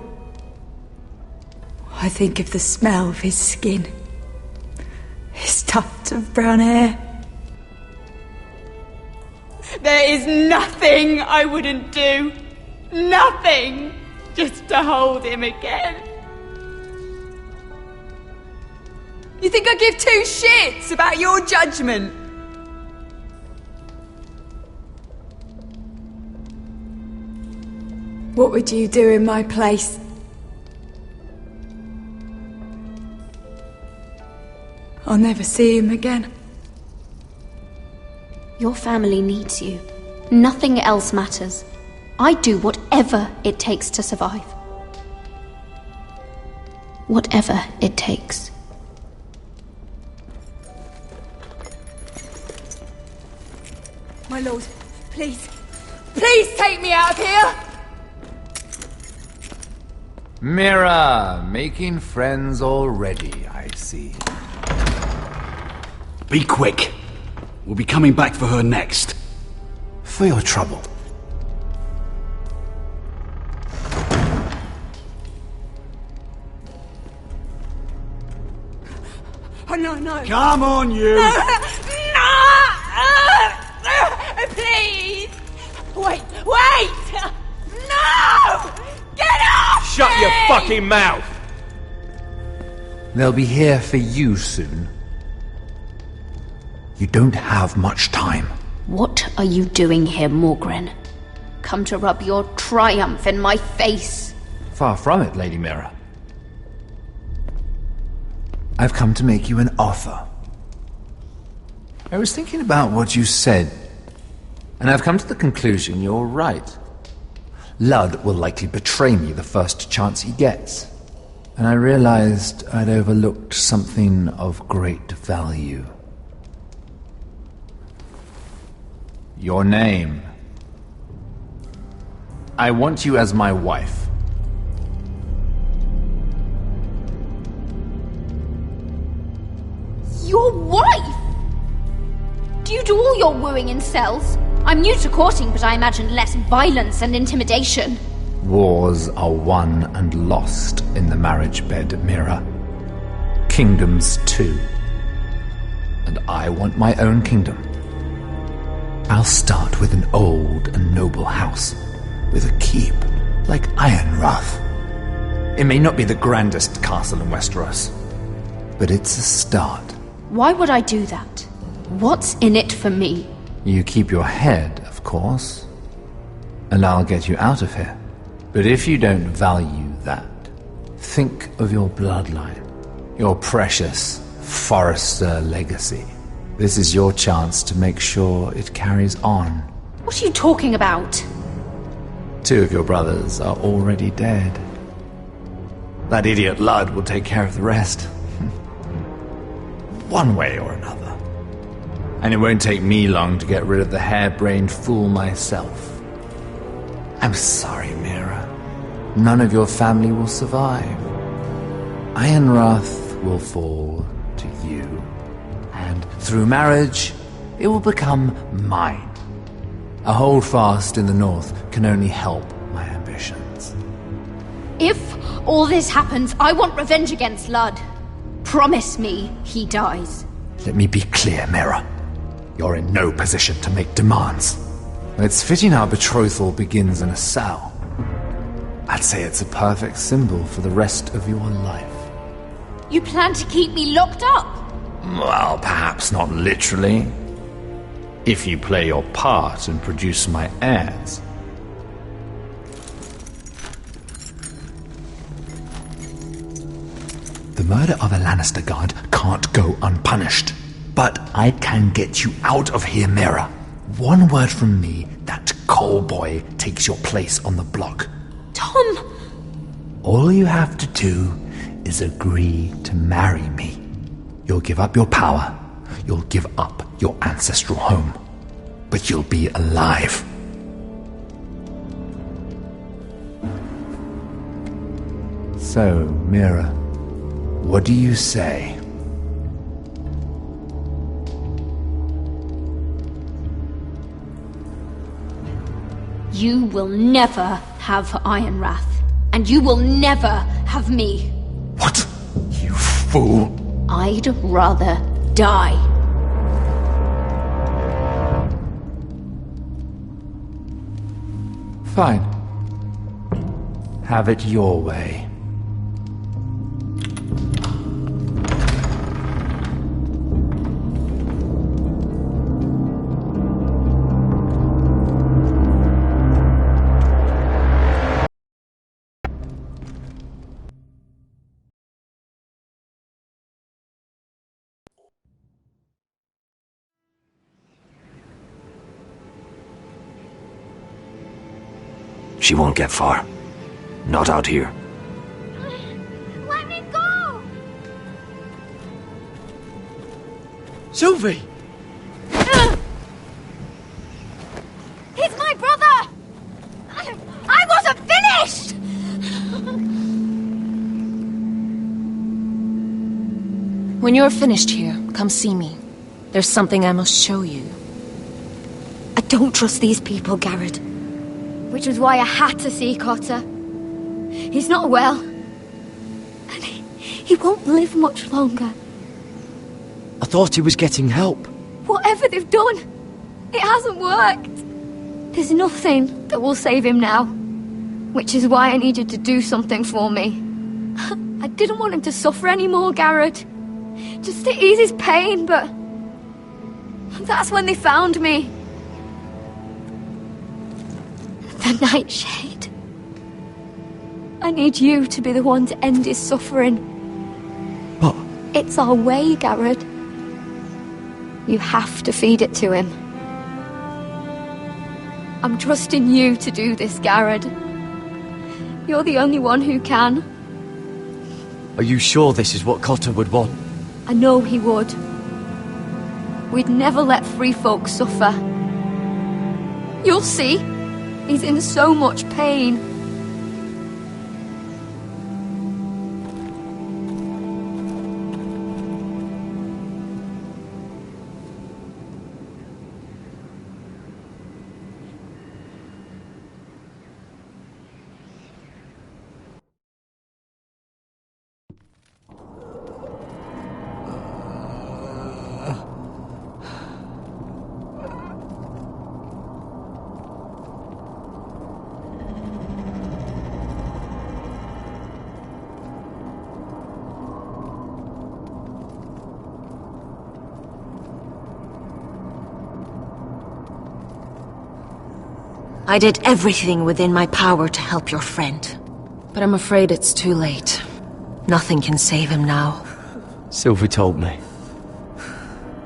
I think of the smell of his skin. His tuft of brown hair. There is nothing I wouldn't do. Nothing! Just to hold him again. You think I give two shits about your judgment? What would you do in my place? I'll never see him again. Your family needs you. Nothing else matters. I do whatever it takes to survive. Whatever it takes. My lord, please. Please take me out of here! Mira, making friends already, I see. Be quick. We'll be coming back for her next. For your trouble. Oh, no, no. Come on, you! No! Please! Wait! No! Get off! Shut your fucking mouth! They'll be here for you soon. You don't have much time. What are you doing here, Morgren? Come to rub your triumph in my face? Far from it, Lady Mira. I've come to make you an offer. I was thinking about what you said, and I've come to the conclusion you're right. Ludd will likely betray me the first chance he gets. And I realized I'd overlooked something of great value. Your name. I want you as my wife. Your wife? Do you do all your wooing in cells? I'm new to courting, but I imagine less violence and intimidation. Wars are won and lost in the marriage bed, Mira. Kingdoms too. And I want my own kingdom. I'll start with an old and noble house, with a keep like Ironrath. It may not be the grandest castle in Westeros, but it's a start. Why would I do that? What's in it for me? You keep your head, of course, and I'll get you out of here. But if you don't value that, think of your bloodline, your precious Forrester legacy. This is your chance to make sure it carries on. What are you talking about? 2 of your brothers are already dead. That idiot Ludd will take care of the rest. One way or another. And it won't take me long to get rid of the harebrained fool myself. I'm sorry, Mira. None of your family will survive. Ironrath will fall to you. And through marriage, it will become mine. A holdfast in the north can only help my ambitions. If all this happens, I want revenge against Ludd. Promise me he dies. Let me be clear, Mira. You're in no position to make demands. It's fitting our betrothal begins in a cell. I'd say it's a perfect symbol for the rest of your life. You plan to keep me locked up? Well, perhaps not literally. If you play your part and produce my heirs. The murder of a Lannister guard can't go unpunished. But I can get you out of here, Mira. One word from me, that coal boy takes your place on the block. Tom! All you have to do is agree to marry me. You'll give up your power. You'll give up your ancestral home. But you'll be alive. So, Mira, what do you say? You will never have Ironrath. And you will never have me. What? You fool! I'd rather die. Fine. Have it your way. She won't get far. Not out here. Let me go! Sylvie! He's my brother! I wasn't finished! When you're finished here, come see me. There's something I must show you. I don't trust these people, Garrett. Which was why I had to see Cotter. He's not well. And he won't live much longer. I thought he was getting help. Whatever they've done, it hasn't worked. There's nothing that will save him now. Which is why I needed to do something for me. I didn't want him to suffer anymore, Garrett. Just to ease his pain, but... that's when they found me. The Nightshade. I need you to be the one to end his suffering. What? It's our way, Garrett. You have to feed it to him. I'm trusting you to do this, Garrett. You're the only one who can. Are you sure this is what Cotter would want? I know he would. We'd never let free folk suffer. You'll see. He's in so much pain. I did everything within my power to help your friend. But I'm afraid it's too late. Nothing can save him now. Sylvie told me.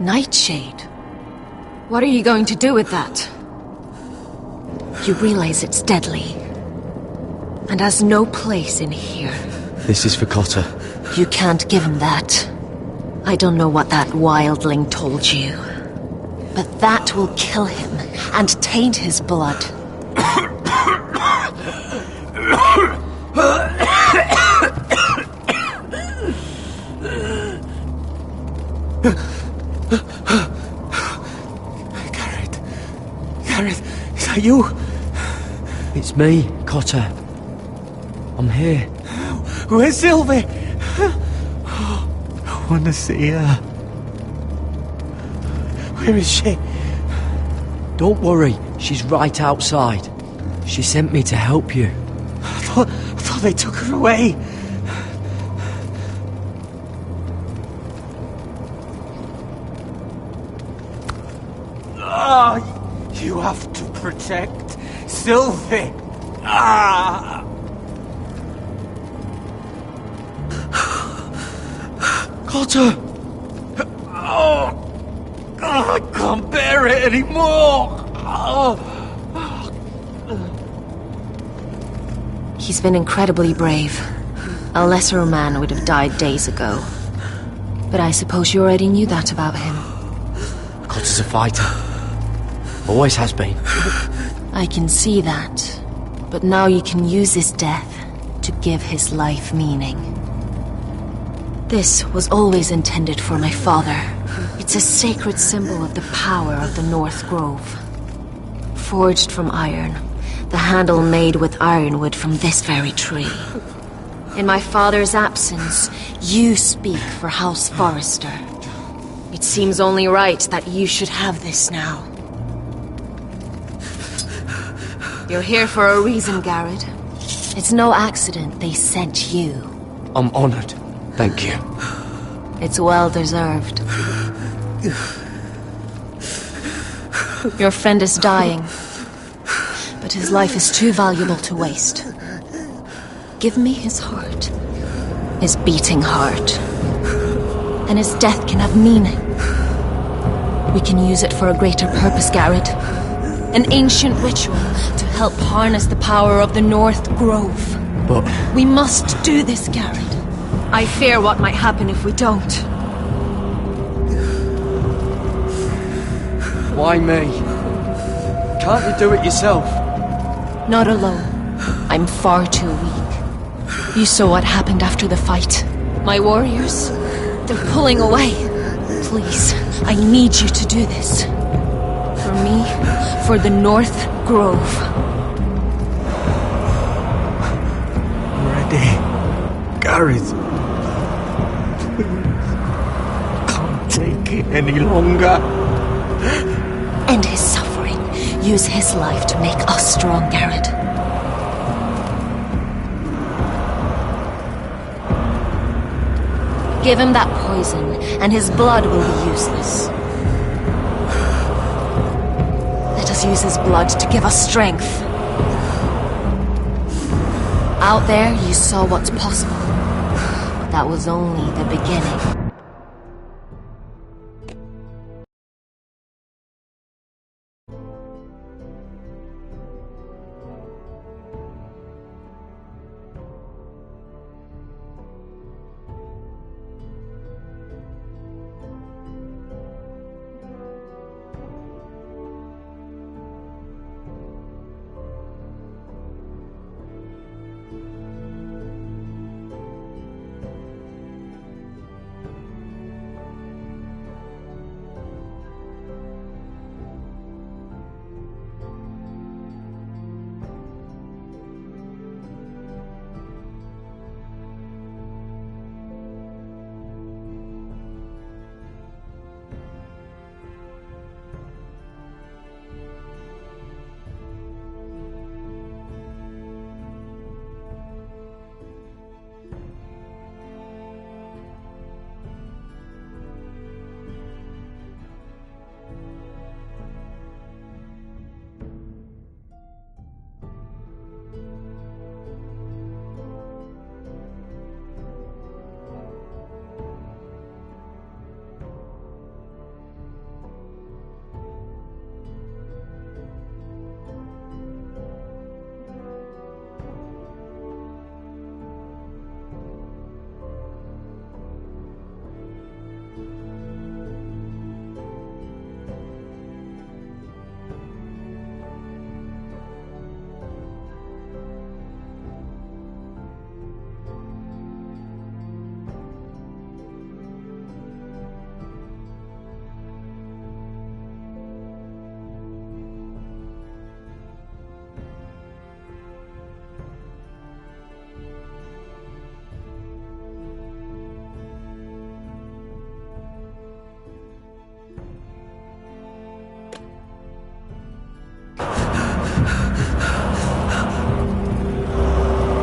Nightshade? What are you going to do with that? You realize it's deadly. and has no place in here. This is for Cotter. You can't give him that. I don't know what that wildling told you, but that will kill him and taint his blood. Gareth, is that you? It's me, Cotter. I'm here. Where's Sylvie? I want to see her. Where is she? Don't worry, she's right outside. She sent me to help you. I thought they took her away. You have to protect Sylvie. Cotter! I can't bear it anymore. He's been incredibly brave. A lesser man would have died days ago. But I suppose you already knew that about him. Cotter's a fighter. Always has been. I can see that. But now you can use his death to give his life meaning. This was always intended for my father. It's a sacred symbol of the power of the North Grove. Forged from iron, the handle made with ironwood from this very tree. In my father's absence, you speak for House Forrester. It seems only right that you should have this now. You're here for a reason, Garrett. It's no accident they sent you. I'm honored. Thank you. It's well deserved. Your friend is dying, but his life is too valuable to waste. Give me his heart. His beating heart. And his death can have meaning. We can use it for a greater purpose, Garrett. An ancient ritual to help harness the power of the North Grove. But... we must do this, Garrett. I fear what might happen if we don't. Why me? Can't you do it yourself? Not alone. I'm far too weak. You saw what happened after the fight. My warriors, they're pulling away. Please, I need you to do this. For me, for the North Grove. Ready. Gareth. Can't take it any longer. End his suffering. Use his life to make us strong, Garrett. Give him that poison, and his blood will be useless. Let us use his blood to give us strength. Out there, you saw what's possible. But that was only the beginning.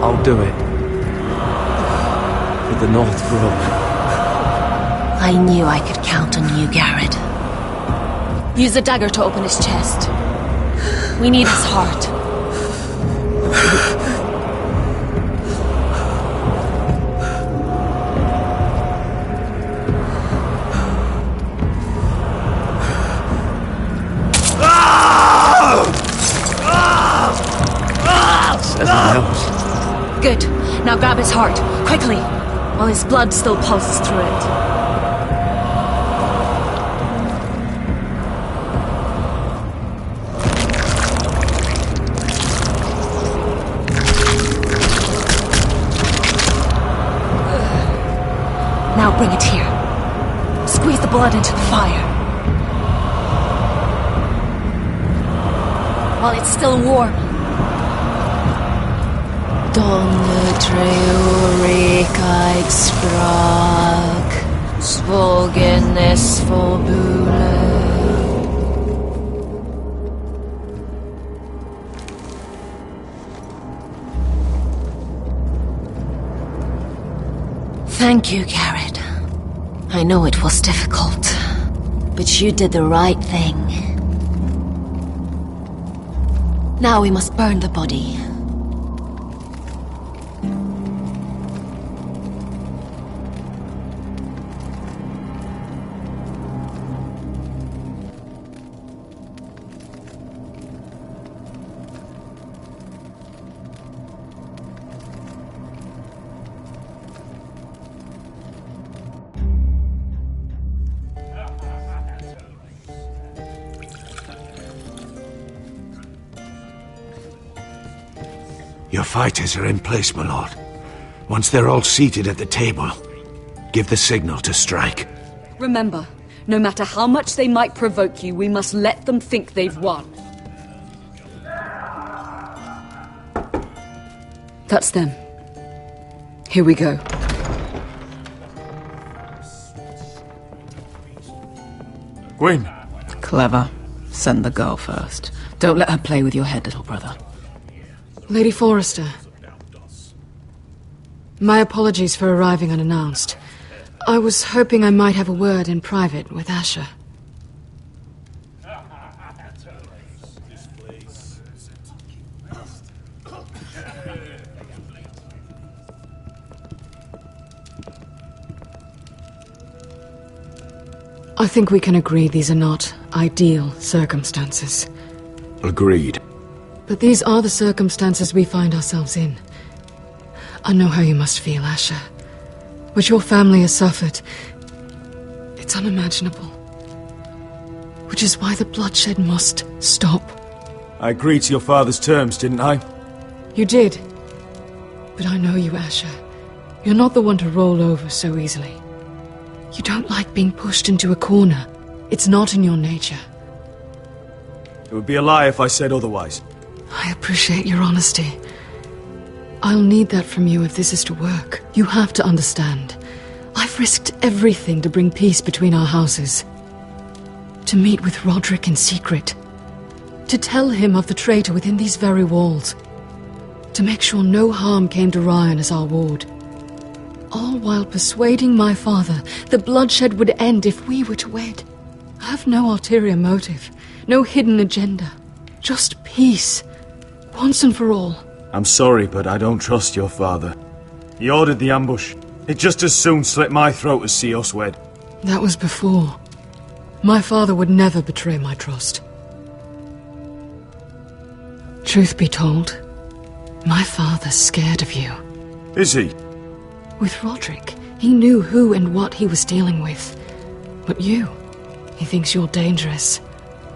I'll do it. For the North Brook. I knew I could count on you, Garrett. Use the dagger to open his chest. We need his heart. Good. Now grab his heart, quickly, while his blood still pulses through it. Now bring it here. Squeeze the blood into the fire. While it's still warm. Donne treurig sprak, svogenes forbule. Thank you, Garrett. I know it was difficult, but you did the right thing. Now we must burn the body. Your fighters are in place, my lord. Once they're all seated at the table, give the signal to strike. Remember, no matter how much they might provoke you, we must let them think they've won. That's them. Here we go. Gwyn. Clever. Send the girl first. Don't let her play with your head, little brother. Lady Forrester. My apologies for arriving unannounced. I was hoping I might have a word in private with Asher. I think we can agree these are not ideal circumstances. Agreed. But these are the circumstances we find ourselves in. I know how you must feel, Asher. What your family has suffered, it's unimaginable. Which is why the bloodshed must stop. I agreed to your father's terms, didn't I? You did. But I know you, Asher. You're not the one to roll over so easily. You don't like being pushed into a corner. It's not in your nature. It would be a lie if I said otherwise. I appreciate your honesty. I'll need that from you if this is to work. You have to understand. I've risked everything to bring peace between our houses. To meet with Roderick in secret. To tell him of the traitor within these very walls. To make sure no harm came to Ryan as our ward. All while persuading my father that bloodshed would end if we were to wed. I have no ulterior motive. No hidden agenda. Just peace. Once and for all. I'm sorry, but I don't trust your father. He ordered the ambush. He'd just as soon slit my throat as see us wed. That was before. My father would never betray my trust. Truth be told, my father's scared of you. Is he? With Roderick, he knew who and what he was dealing with. But you, he thinks you're dangerous.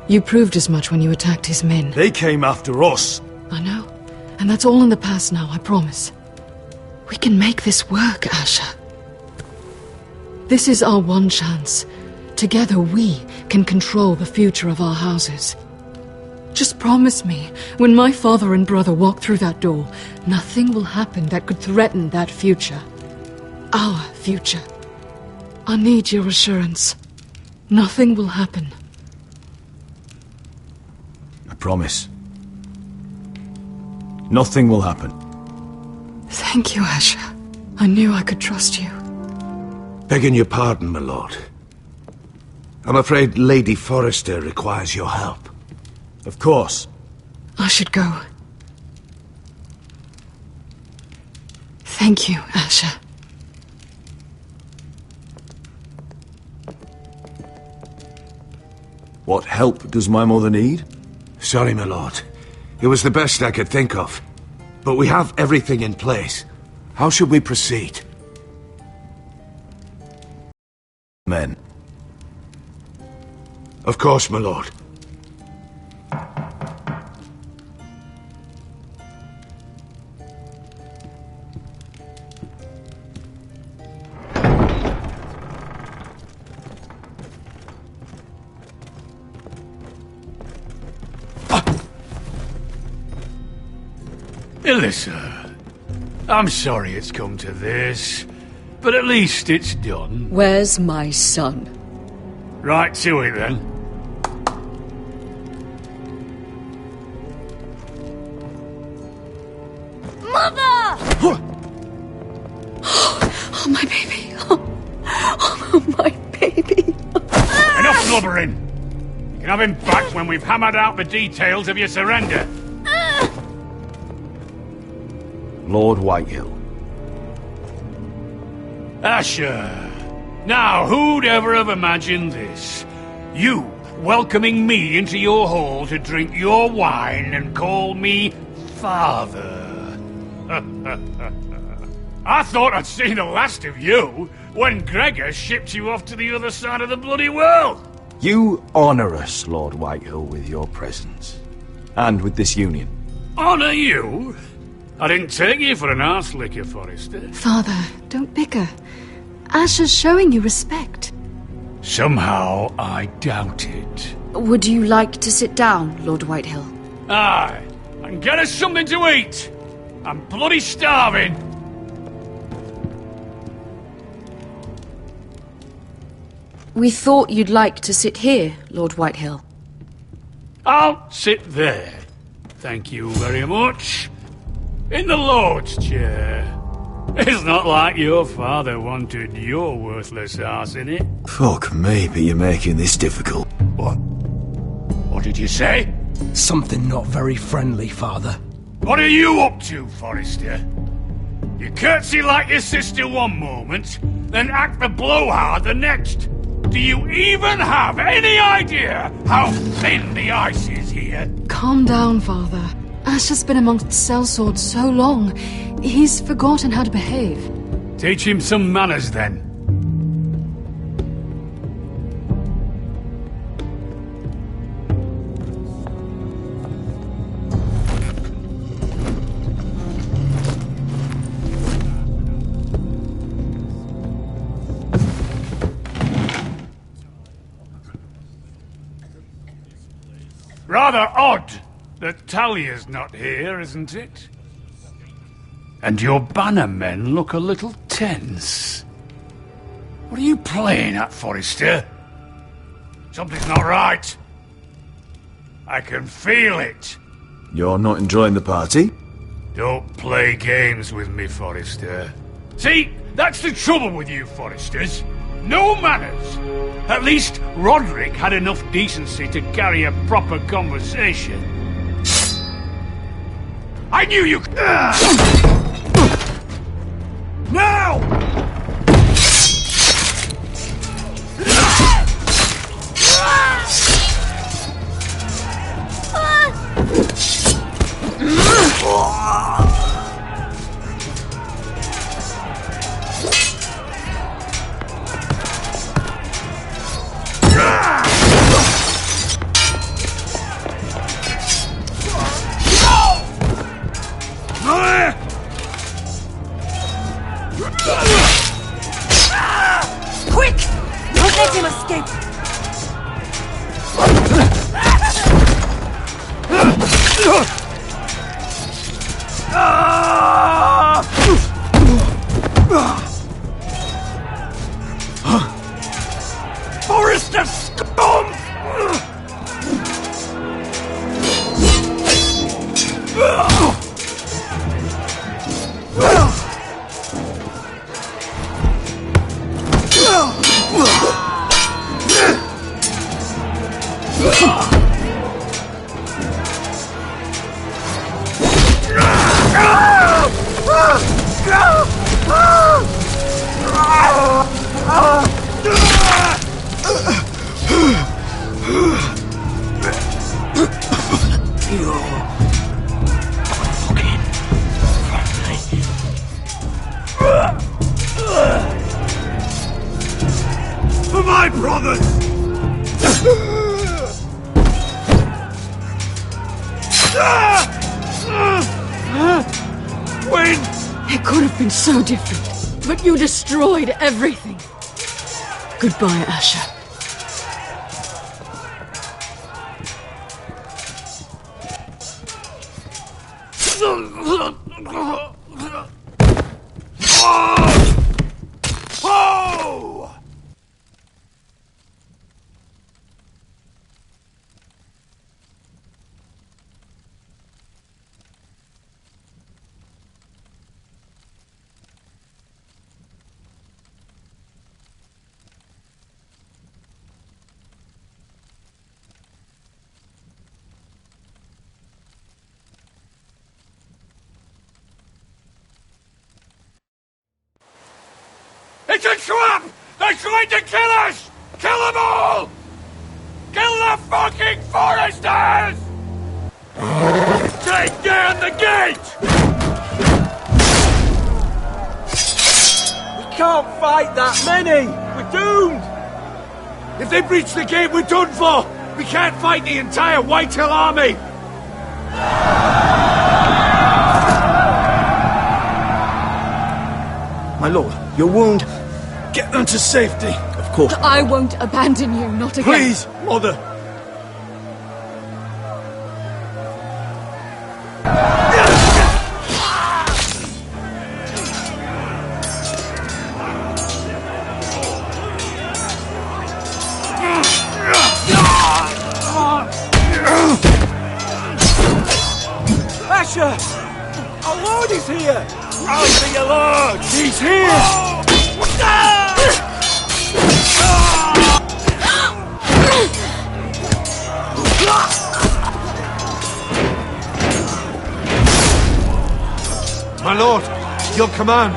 You proved as much when you attacked his men. They came after us. I know. And that's all in the past now, I promise. We can make this work, Asher. This is our one chance. Together we can control the future of our houses. Just promise me, when my father and brother walk through that door, nothing will happen that could threaten that future. Our future. I need your assurance. Nothing will happen. I promise. Nothing will happen. Thank you, Asher. I knew I could trust you. Begging your pardon, my lord. I'm afraid Lady Forrester requires your help. Of course. I should go. Thank you, Asher. What help does my mother need? Sorry, my lord. It was the best I could think of. But we have everything in place. How should we proceed? Men. Of course, my lord. Alyssa, I'm sorry it's come to this, but at least it's done. Where's my son? Right to it, then. Mother! Oh, my baby. Oh, my baby. Enough blubbering! You can have him back when we've hammered out the details of your surrender. Lord Whitehill. Asher. Now, who'd ever have imagined this? You welcoming me into your hall to drink your wine and call me father. I thought I'd seen the last of you when Gregor shipped you off to the other side of the bloody world. You honor us, Lord Whitehill, with your presence. And with this union. Honor you? I didn't take you for an arse licker, Forrester. Father, don't bicker. Asher's showing you respect. Somehow I doubt it. Would you like to sit down, Lord Whitehill? Aye, and get us something to eat. I'm bloody starving. We thought you'd like to sit here, Lord Whitehill. I'll sit there. Thank you very much. In the Lord's chair. It's not like your father wanted your worthless arse in it. Fuck me, but you're making this difficult. What? What did you say? Something not very friendly, Father. What are you up to, Forrester? You curtsy like your sister one moment, then act the blowhard the next. Do you even have any idea how thin the ice is here? Calm down, Father. Asher's been amongst sellswords so long, he's forgotten how to behave. Teach him some manners, then. Rather odd that Talia's not here, isn't it? And your banner men look a little tense. What are you playing at, Forrester? Something's not right. I can feel it. You're not enjoying the party? Don't play games with me, Forrester. See, that's the trouble with you, Forresters. No manners. At least Roderick had enough decency to carry a proper conversation. I knew you... Now! Quick! Don't let him escape! Forrester scum! my brothers! When? It could have been so different, but you destroyed everything. Goodbye, Asher. Oh! It's a trap! They're trying to kill us! Kill them all! Kill the fucking foresters! Take down the gate! We can't fight that many! We're doomed! If they breach the gate, we're done for! We can't fight the entire Whitehill army! My lord, your wound. Get them to safety. Of course. I won't abandon you, not again. Please, Mother. Asher! Our lord is here! I'll be your lord! He's here! My lord, your command.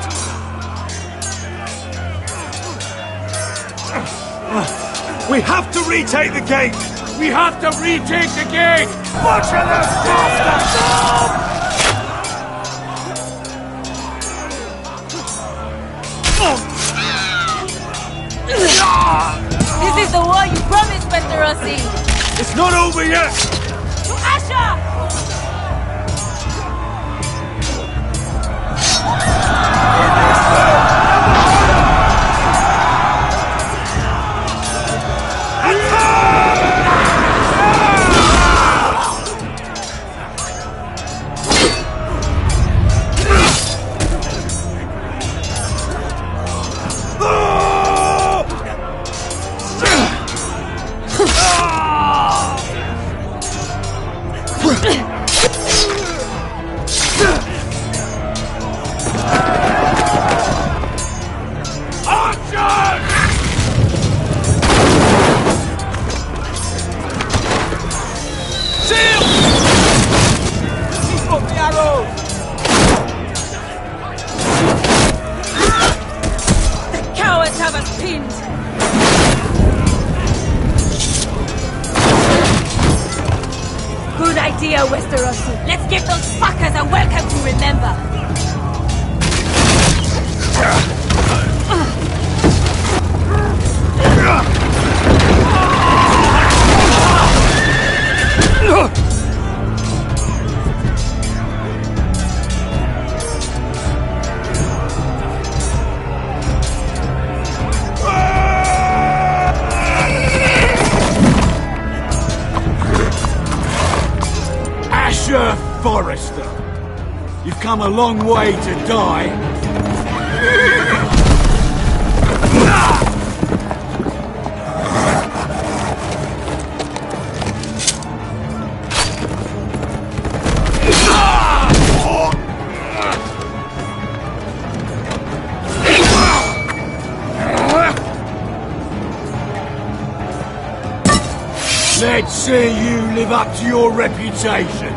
We have to retake the gate! We have to retake the gate! Butcher them, bastards! This is the war you promised, Mr. Rossi! It's not over yet! To Asher! Westerosi. Let's give those fuckers a welcome to remember. Forrester, you've come a long way to die. Let's see you live up to your reputation.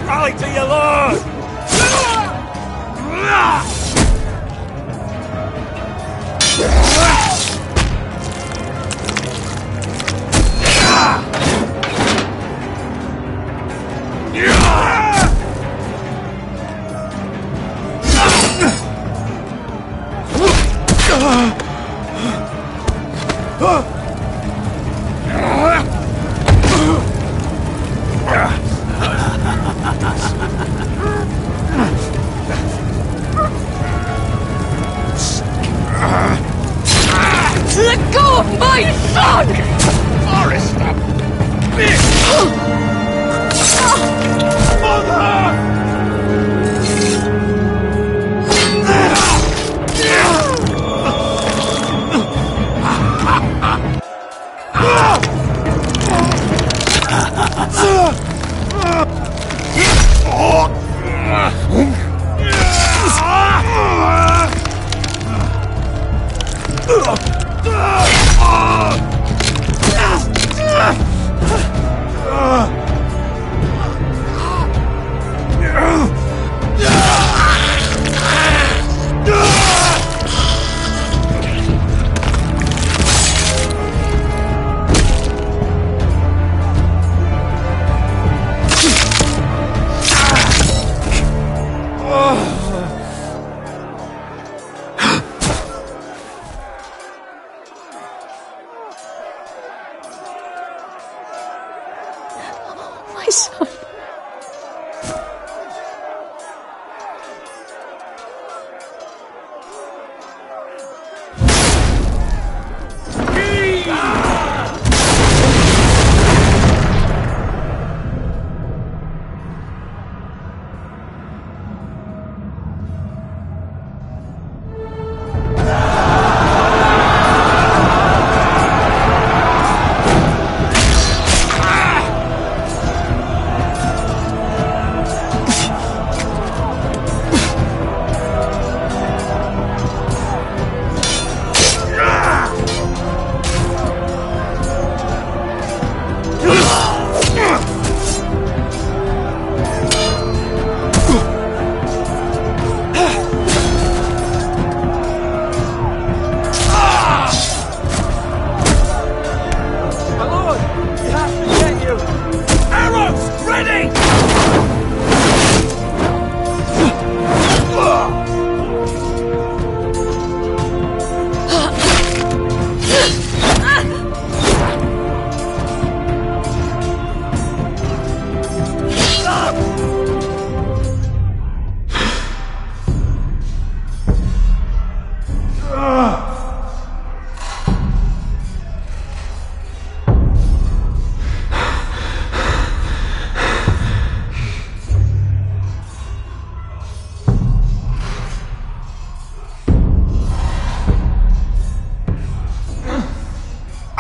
Rally to your lord! son.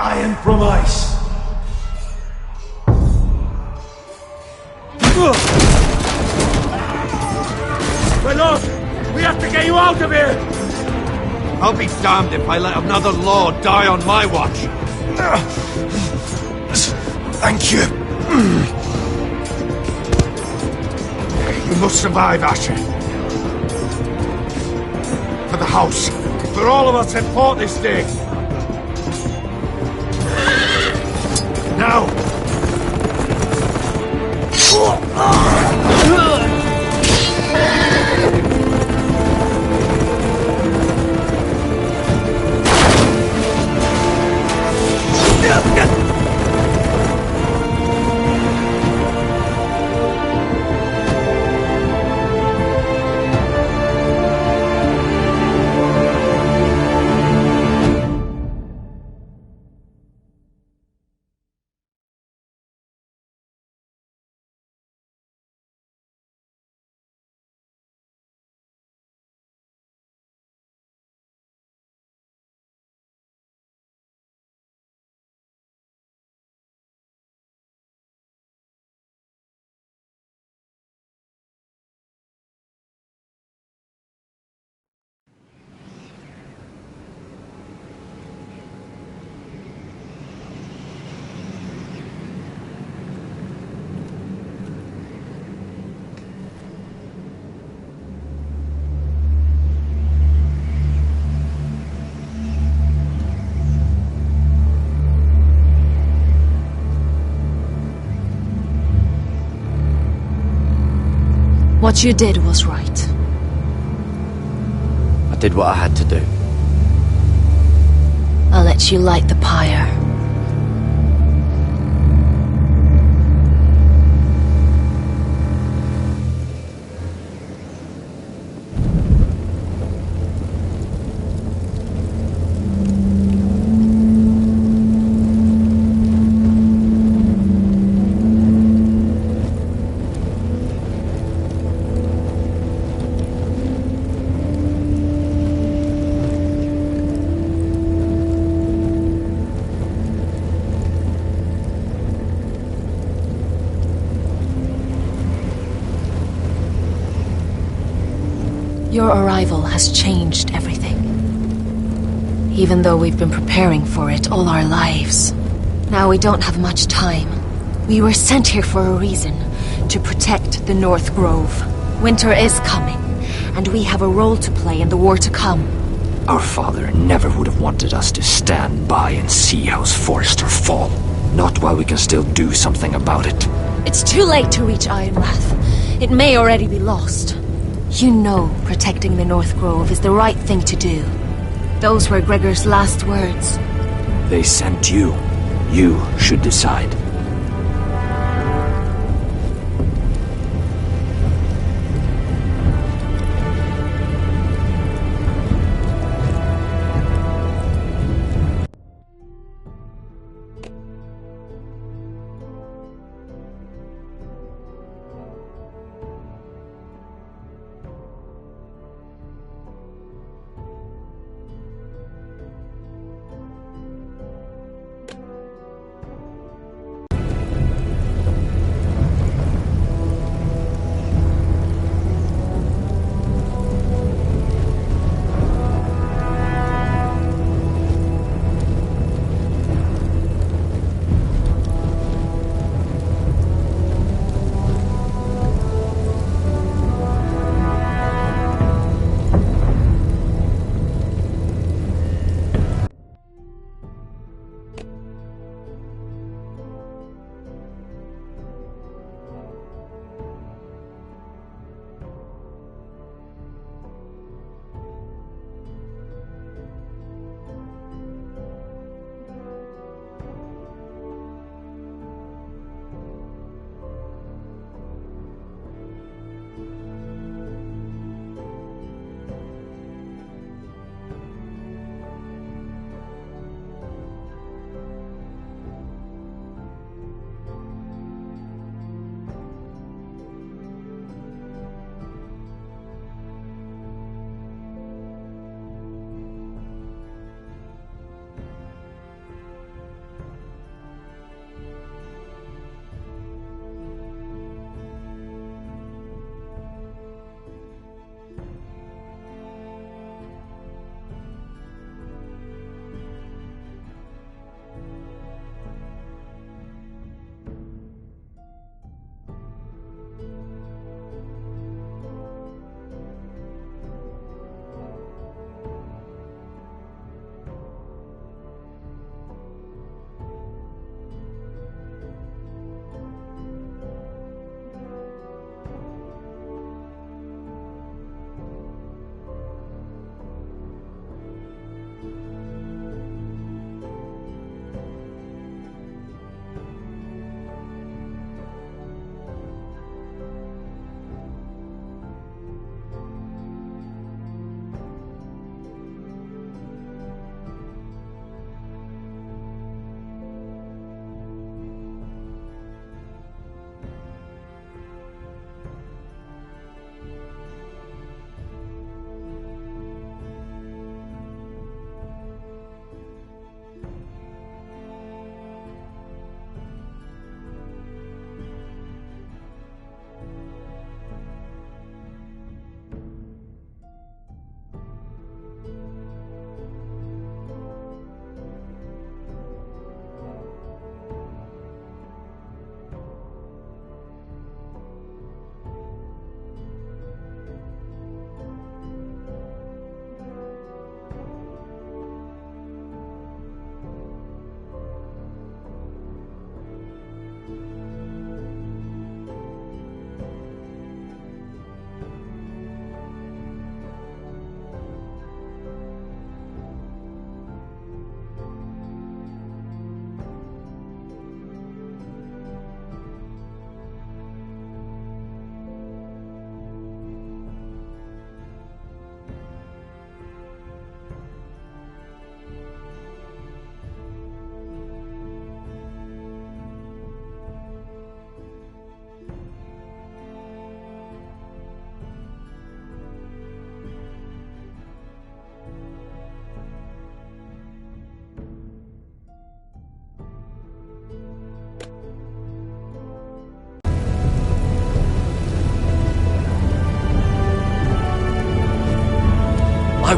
Iron from ice. My lord, we have to get you out of here! I'll be damned if I let another lord die on my watch. Thank you. You must survive, Asher. For the house. For all of us in port this day. Now! What you did was right. I did what I had to do. I'll let you light the pyre. Your arrival has changed everything. Even though we've been preparing for it all our lives. Now we don't have much time. We were sent here for a reason. To protect the North Grove. Winter is coming, and we have a role to play in the war to come. Our father never would have wanted us to stand by and see House Forrester fall. Not while we can still do something about it. It's too late to reach Ironrath. It may already be lost. You know protecting the North Grove is the right thing to do. Those were Gregor's last words. They sent you. You should decide.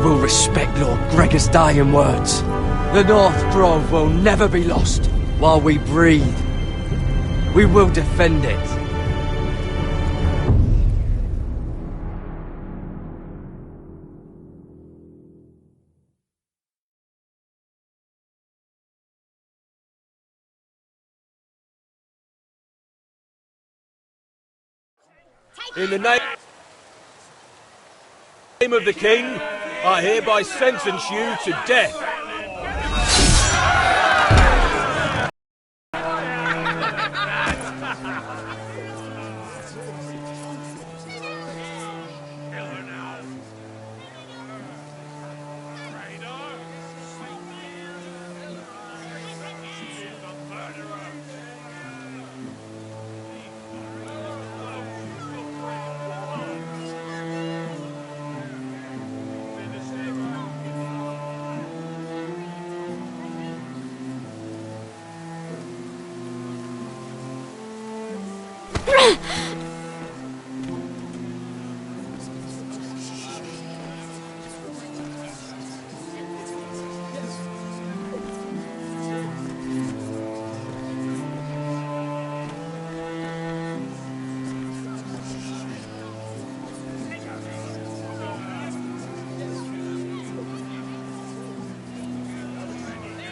will respect Lord Gregor's dying words. The North Grove will never be lost while we breathe. We will defend it. In the name of the King, I hereby sentence you to death.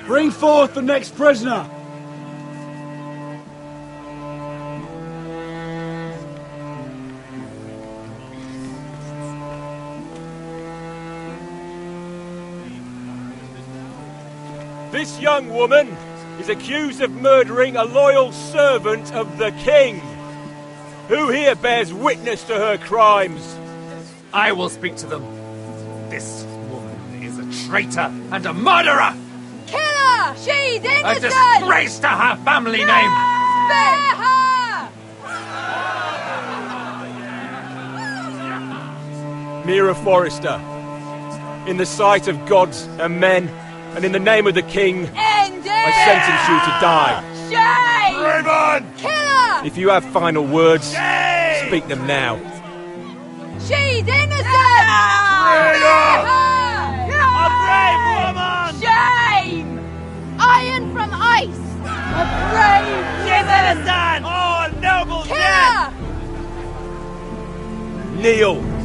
Bring forth the next prisoner! This young woman is accused of murdering a loyal servant of the King. Who here bears witness to her crimes? I will speak to them. This woman is a traitor and a murderer! Kill her! She's innocent! A disgrace to her family name! Spare her! Mira Forrester, in the sight of gods and men, and in the name of the King, End it! I sentence you to die. Shame! Raymond! Kill her! If you have final words, speak them now. She's innocent! Spare her! A brave woman! Shame! Iron from ice! A brave woman! innocent! Oh, a noble Kill death! her! Kneel!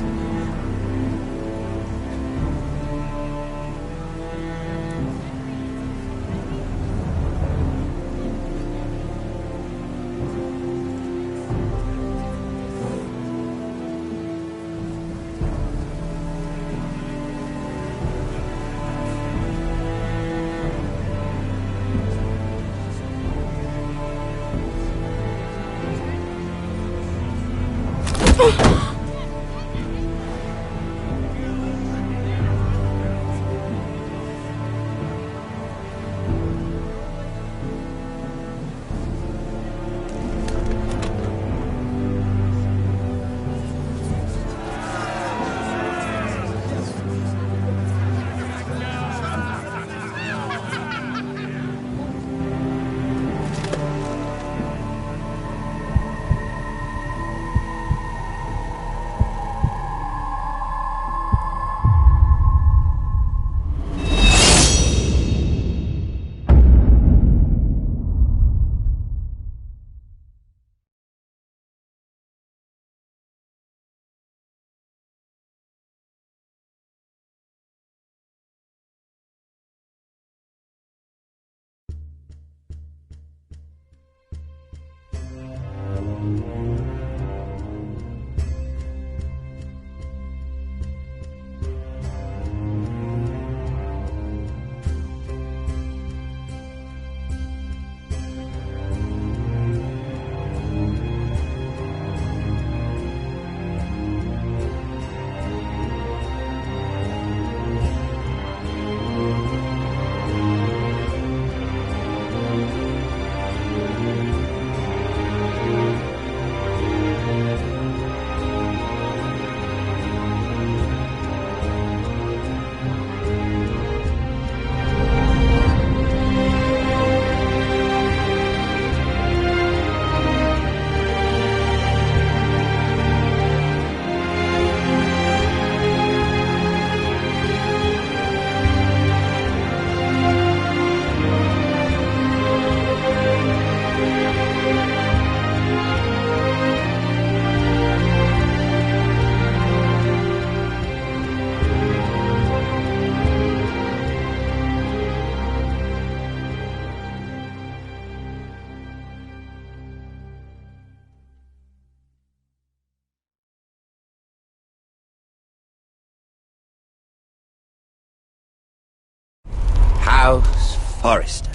House Forrester.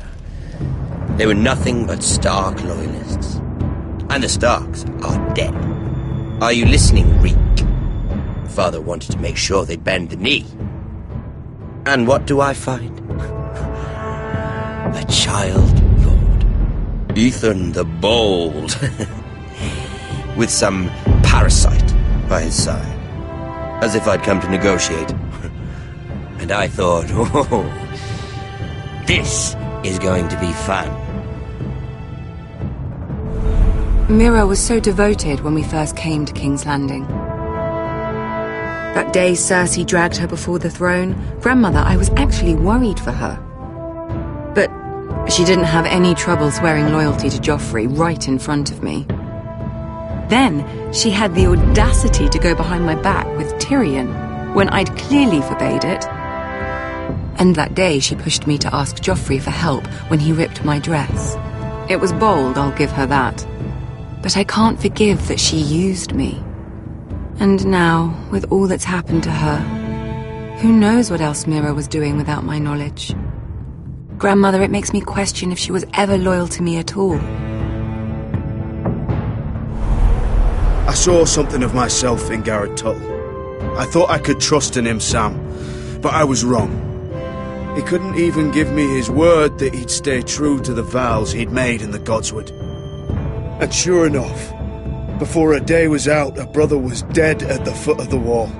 They were nothing but Stark loyalists. And the Starks are dead. Are you listening, Reek? Father wanted to make sure they'd bend the knee. And what do I find? A child lord. Ethan the Bold. With some parasite by his side. As if I'd come to negotiate. And I thought, oh, this is going to be fun. Mira was so devoted when we first came to King's Landing. That day Cersei dragged her before the throne, Grandmother, I was actually worried for her. But she didn't have any trouble swearing loyalty to Joffrey right in front of me. Then she had the audacity to go behind my back with Tyrion when I'd clearly forbade it. And that day she pushed me to ask Joffrey for help when he ripped my dress. It was bold, I'll give her that. But I can't forgive that she used me. And now, with all that's happened to her, who knows what else Mira was doing without my knowledge? Grandmother, it makes me question if she was ever loyal to me at all. I saw something of myself in Garrett Tuttle. I thought I could trust in him, Sam, but I was wrong. He couldn't even give me his word that he'd stay true to the vows he'd made in the Godswood. And sure enough, before a day was out, a brother was dead at the foot of the wall.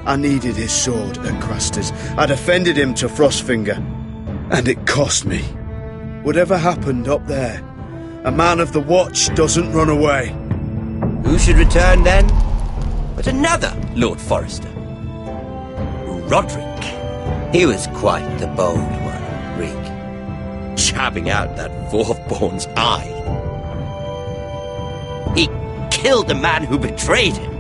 I needed his sword at Craster's. I'd offended him to Frostfinger, and it cost me. Whatever happened up there, a man of the Watch doesn't run away. Who should return then? But another Lord Forrester. Roderick. He was quite the bold one, Rick. Jabbing out that fourth-born's eye. He killed the man who betrayed him.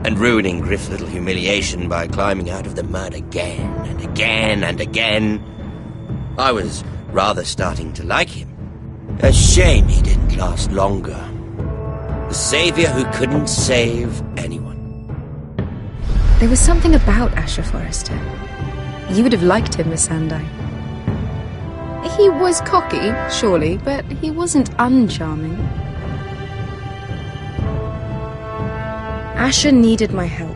And ruining Griff's little humiliation by climbing out of the mud again and again and again. I was rather starting to like him. A shame he didn't last longer. The savior who couldn't save anyone. There was something about Asher Forrester. You would have liked him, Miss Sandine. He was cocky, surely, but he wasn't uncharming. Asher needed my help.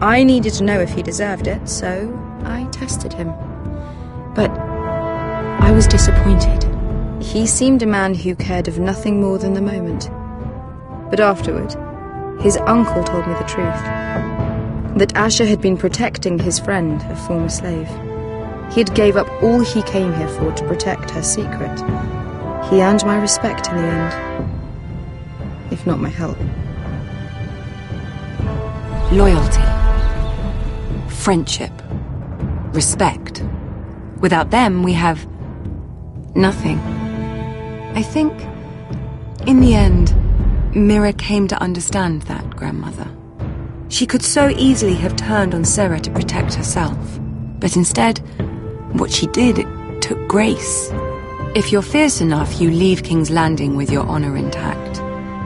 I needed to know if he deserved it, so I tested him. But I was disappointed. He seemed a man who cared of nothing more than the moment. But afterward, his uncle told me the truth. That Asher had been protecting his friend, a former slave. He had gave up all he came here for to protect her secret. He earned my respect in the end. If not my help. Loyalty. Friendship. Respect. Without them, we have nothing. I think, in the end, Mira came to understand that, Grandmother. She could so easily have turned on Sarah to protect herself. But instead, what she did, it took grace. If you're fierce enough, you leave King's Landing with your honor intact.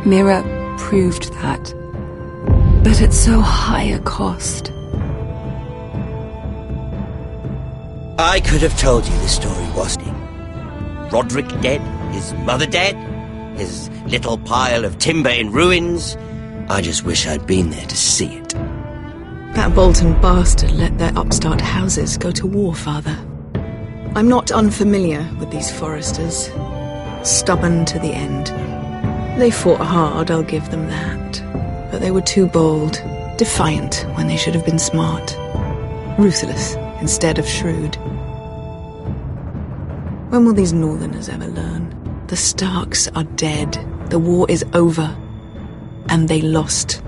Mira proved that. But at so high a cost. I could have told you this story, wasn't it? Roderick dead, his mother dead, his little pile of timber in ruins. I just wish I'd been there to see it. That Bolton bastard let their upstart houses go to war, Father. I'm not unfamiliar with these Forresters. Stubborn to the end. They fought hard, I'll give them that. But they were too bold, defiant when they should have been smart. Ruthless instead of shrewd. When will these Northerners ever learn? The Starks are dead. The war is over. And they lost.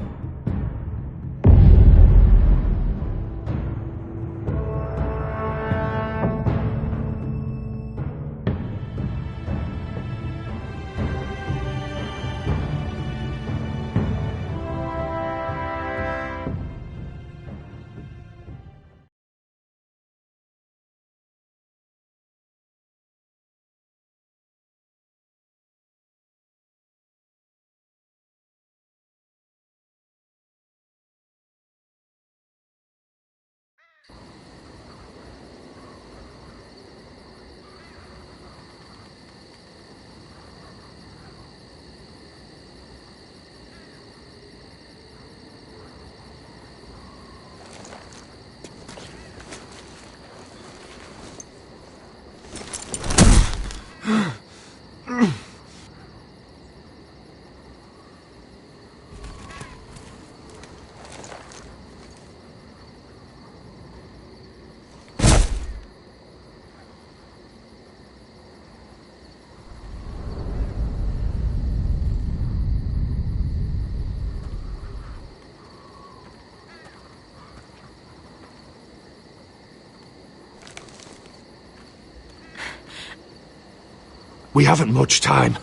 We haven't much time.